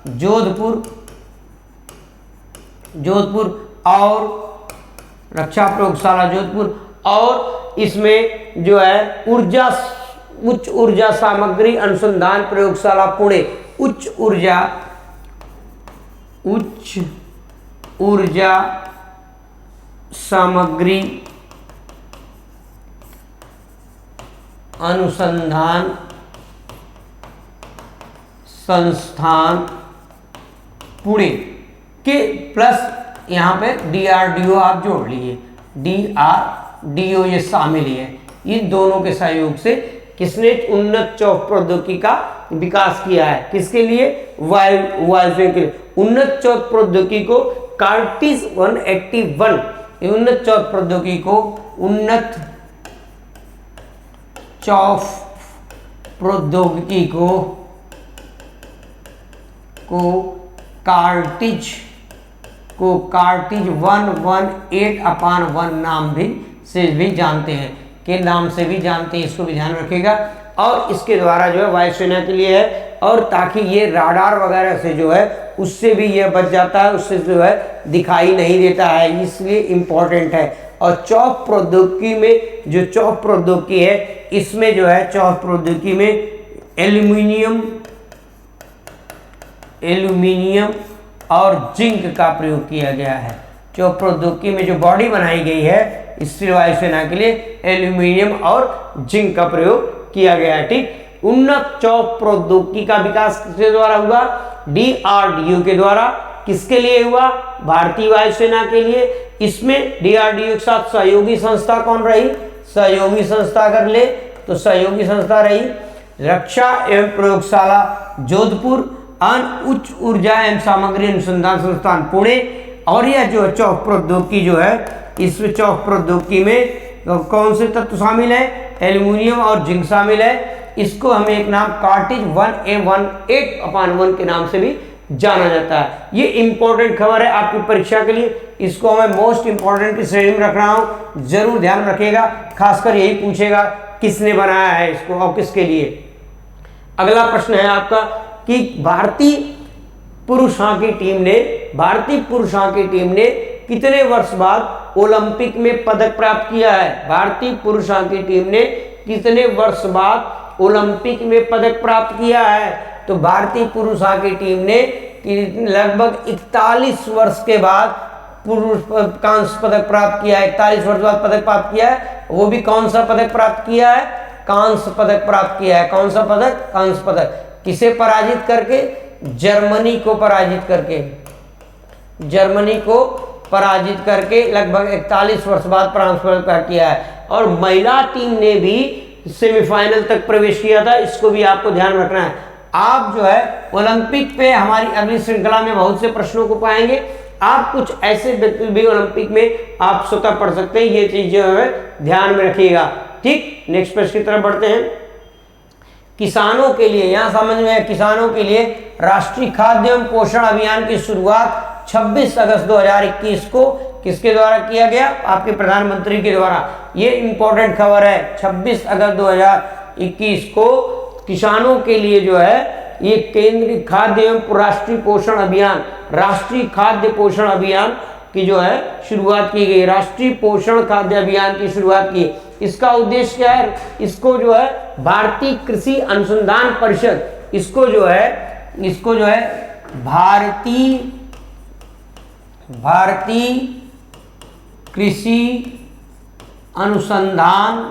जोधपुर, और रक्षा प्रयोगशाला जोधपुर, और इसमें जो है उच्च ऊर्जा सामग्री अनुसंधान प्रयोगशाला पुणे, उच्च ऊर्जा सामग्री अनुसंधान संस्थान पुणे के प्लस यहाँ पे DRDO आप जोड़ लीजिए, DRDO ये शामिल है। इन दोनों के सहयोग से किसने उन्नत चौथ प्रौद्योगिकी का विकास किया है? किसके लिए? वायुसेना के लिए। उन्नत चौथ प्रौद्योगिकी को कार्टिज 181, उन्नत चौथ प्रौद्योगिकी को, उन्नत चौथ प्रौद्योगिकी को कार्टिज 118/1 नाम भी से भी जानते हैं, के नाम से भी जानते हैं, इसको भी ध्यान रखिएगा। और इसके द्वारा जो है वायुसेना के लिए है, और ताकि ये राडार वगैरह से जो है उससे भी ये बच जाता है, उससे जो है दिखाई नहीं देता है, इसलिए इम्पोर्टेंट है। और चौथ प्रौद्योगिकी में, जो चौथ प्रौद्योगिकी है, इसमें जो है चौथ प्रौद्योगिकी में एल्यूमिनियम और जिंक का प्रयोग किया गया है। चौथ प्रौद्योगिकी में जो बॉडी बनाई गई है इससे वायुसेना के लिए एल्यूमिनियम और जिंक का प्रयोग किया गया है। ठीक, उन्नत चौथ प्रौद्योगिकी का विकास किसके द्वारा हुआ? DRDO के द्वारा। किसके लिए हुआ? भारतीय वायुसेना के लिए। इसमें DRDO के साथ सहयोगी संस्था कौन रही? सहयोगी संस्था कर ले तो सहयोगी संस्था रही रक्षा एवं प्रयोगशाला जोधपुर, उच्च ऊर्जा एवं सामग्री अनुसंधान संस्थान पुणे। और यह जो चौथ प्रौद्योगिकी जो है, इसमें चौथ प्रौद्योगिकी में कौन से तत्व शामिल है? एल्यूमिनियम और जिंक शामिल है। इसको हमें एक नाम कार्टिज 118/1 के नाम से भी जाना जाता है। ये इंपॉर्टेंट खबर है आपकी परीक्षा के लिए, इसको हमें मोस्ट इंपॉर्टेंट की श्रेणी में रख रहा हूँ, जरूर ध्यान रखिएगा। खासकर यही पूछेगा किसने बनाया है इसको और किसके लिए। अगला प्रश्न है आपका कि भारतीय पुरुष हॉकी टीम ने कितने वर्ष बाद ओलंपिक में पदक प्राप्त किया है? भारतीय पुरुष हॉकी टीम ने कितने वर्ष बाद ओलंपिक में पदक प्राप्त किया है? तो भारतीय पुरुष हॉकी टीम ने लगभग 41 वर्ष के बाद पुरुष कांस्य पदक प्राप्त किया है। 41 वर्ष बाद पदक प्राप्त किया है। वो भी कौन सा पदक प्राप्त किया है? कांस्य पदक प्राप्त किया है। कौन सा पदक? कांस्य पदक। किसे पराजित करके? जर्मनी को पराजित करके, जर्मनी को पराजित करके लगभग 41 वर्ष बाद कांस्य पदक प्राप्त किया है। और महिला टीम ने भी सेमीफाइनल तक प्रवेश किया था, इसको भी आपको ध्यान रखना है। आप जो है ओलंपिक पे हमारी अगली श्रृंखला में बहुत से प्रश्नों को पाएंगे। आप कुछ ऐसे भी ओलंपिक में आप स्वतः पढ़ सकते हैं, ये चीज जो है ध्यान में रखिएगा। ठीक, नेक्स्ट प्रश्न की तरफ बढ़ते हैं किसानों के लिए, यहाँ समझ में है, किसानों के लिए राष्ट्रीय खाद्य एवं पोषण अभियान की शुरुआत 26 अगस्त 2021 को किसके द्वारा किया गया? आपके प्रधानमंत्री के द्वारा। ये इंपॉर्टेंट खबर है, 26 अगस्त 2021 को किसानों के लिए जो है ये केंद्रीय खाद्य एवं राष्ट्रीय पोषण अभियान, राष्ट्रीय खाद्य पोषण अभियान की जो है शुरुआत की गई। राष्ट्रीय पोषण खाद्य अभियान की शुरुआत की। इसका उद्देश्य क्या है? इसको जो है भारतीय कृषि अनुसंधान परिषद, इसको जो है भारतीय कृषि अनुसंधान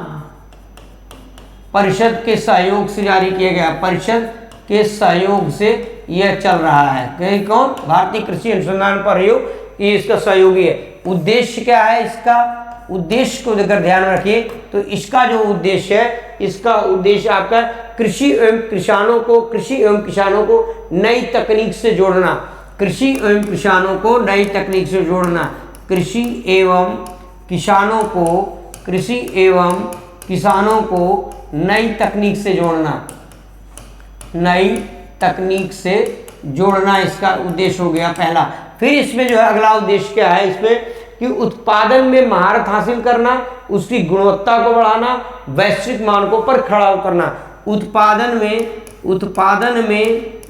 परिषद के सहयोग से जारी किया गया। परिषद के सहयोग से यह चल रहा है। कहीं कौन? भारतीय कृषि अनुसंधान परिषद, ये इसका सहयोगी है। उद्देश्य क्या है इसका? उद्देश्य को अगर ध्यान रखिए तो इसका जो उद्देश्य है, इसका उद्देश्य आपका कृषि एवं किसानों को नई तकनीक से जोड़ना। कृषि एवं किसानों को नई तकनीक से जोड़ना। कृषि एवं किसानों को नई तकनीक से जोड़ना। नई तकनीक से जोड़ना इसका उद्देश्य हो गया पहला। फिर इसमें जो है अगला उद्देश्य क्या है इसमें कि उत्पादन में महारत हासिल करना, उसकी गुणवत्ता को बढ़ाना, वैश्विक मानकों पर खड़ा उतरना।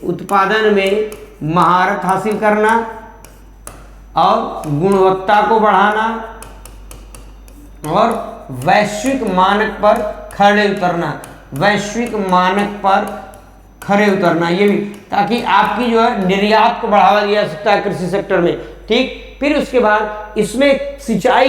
उत्पादन में महारत हासिल करना और गुणवत्ता को बढ़ाना और वैश्विक मानक पर खड़े उतरना। वैश्विक मानक पर खड़े उतरना, ये भी, ताकि आपकी जो है निर्यात को बढ़ावा दिया जा सकता है कृषि सेक्टर में। ठीक, फिर उसके बाद इसमें सिंचाई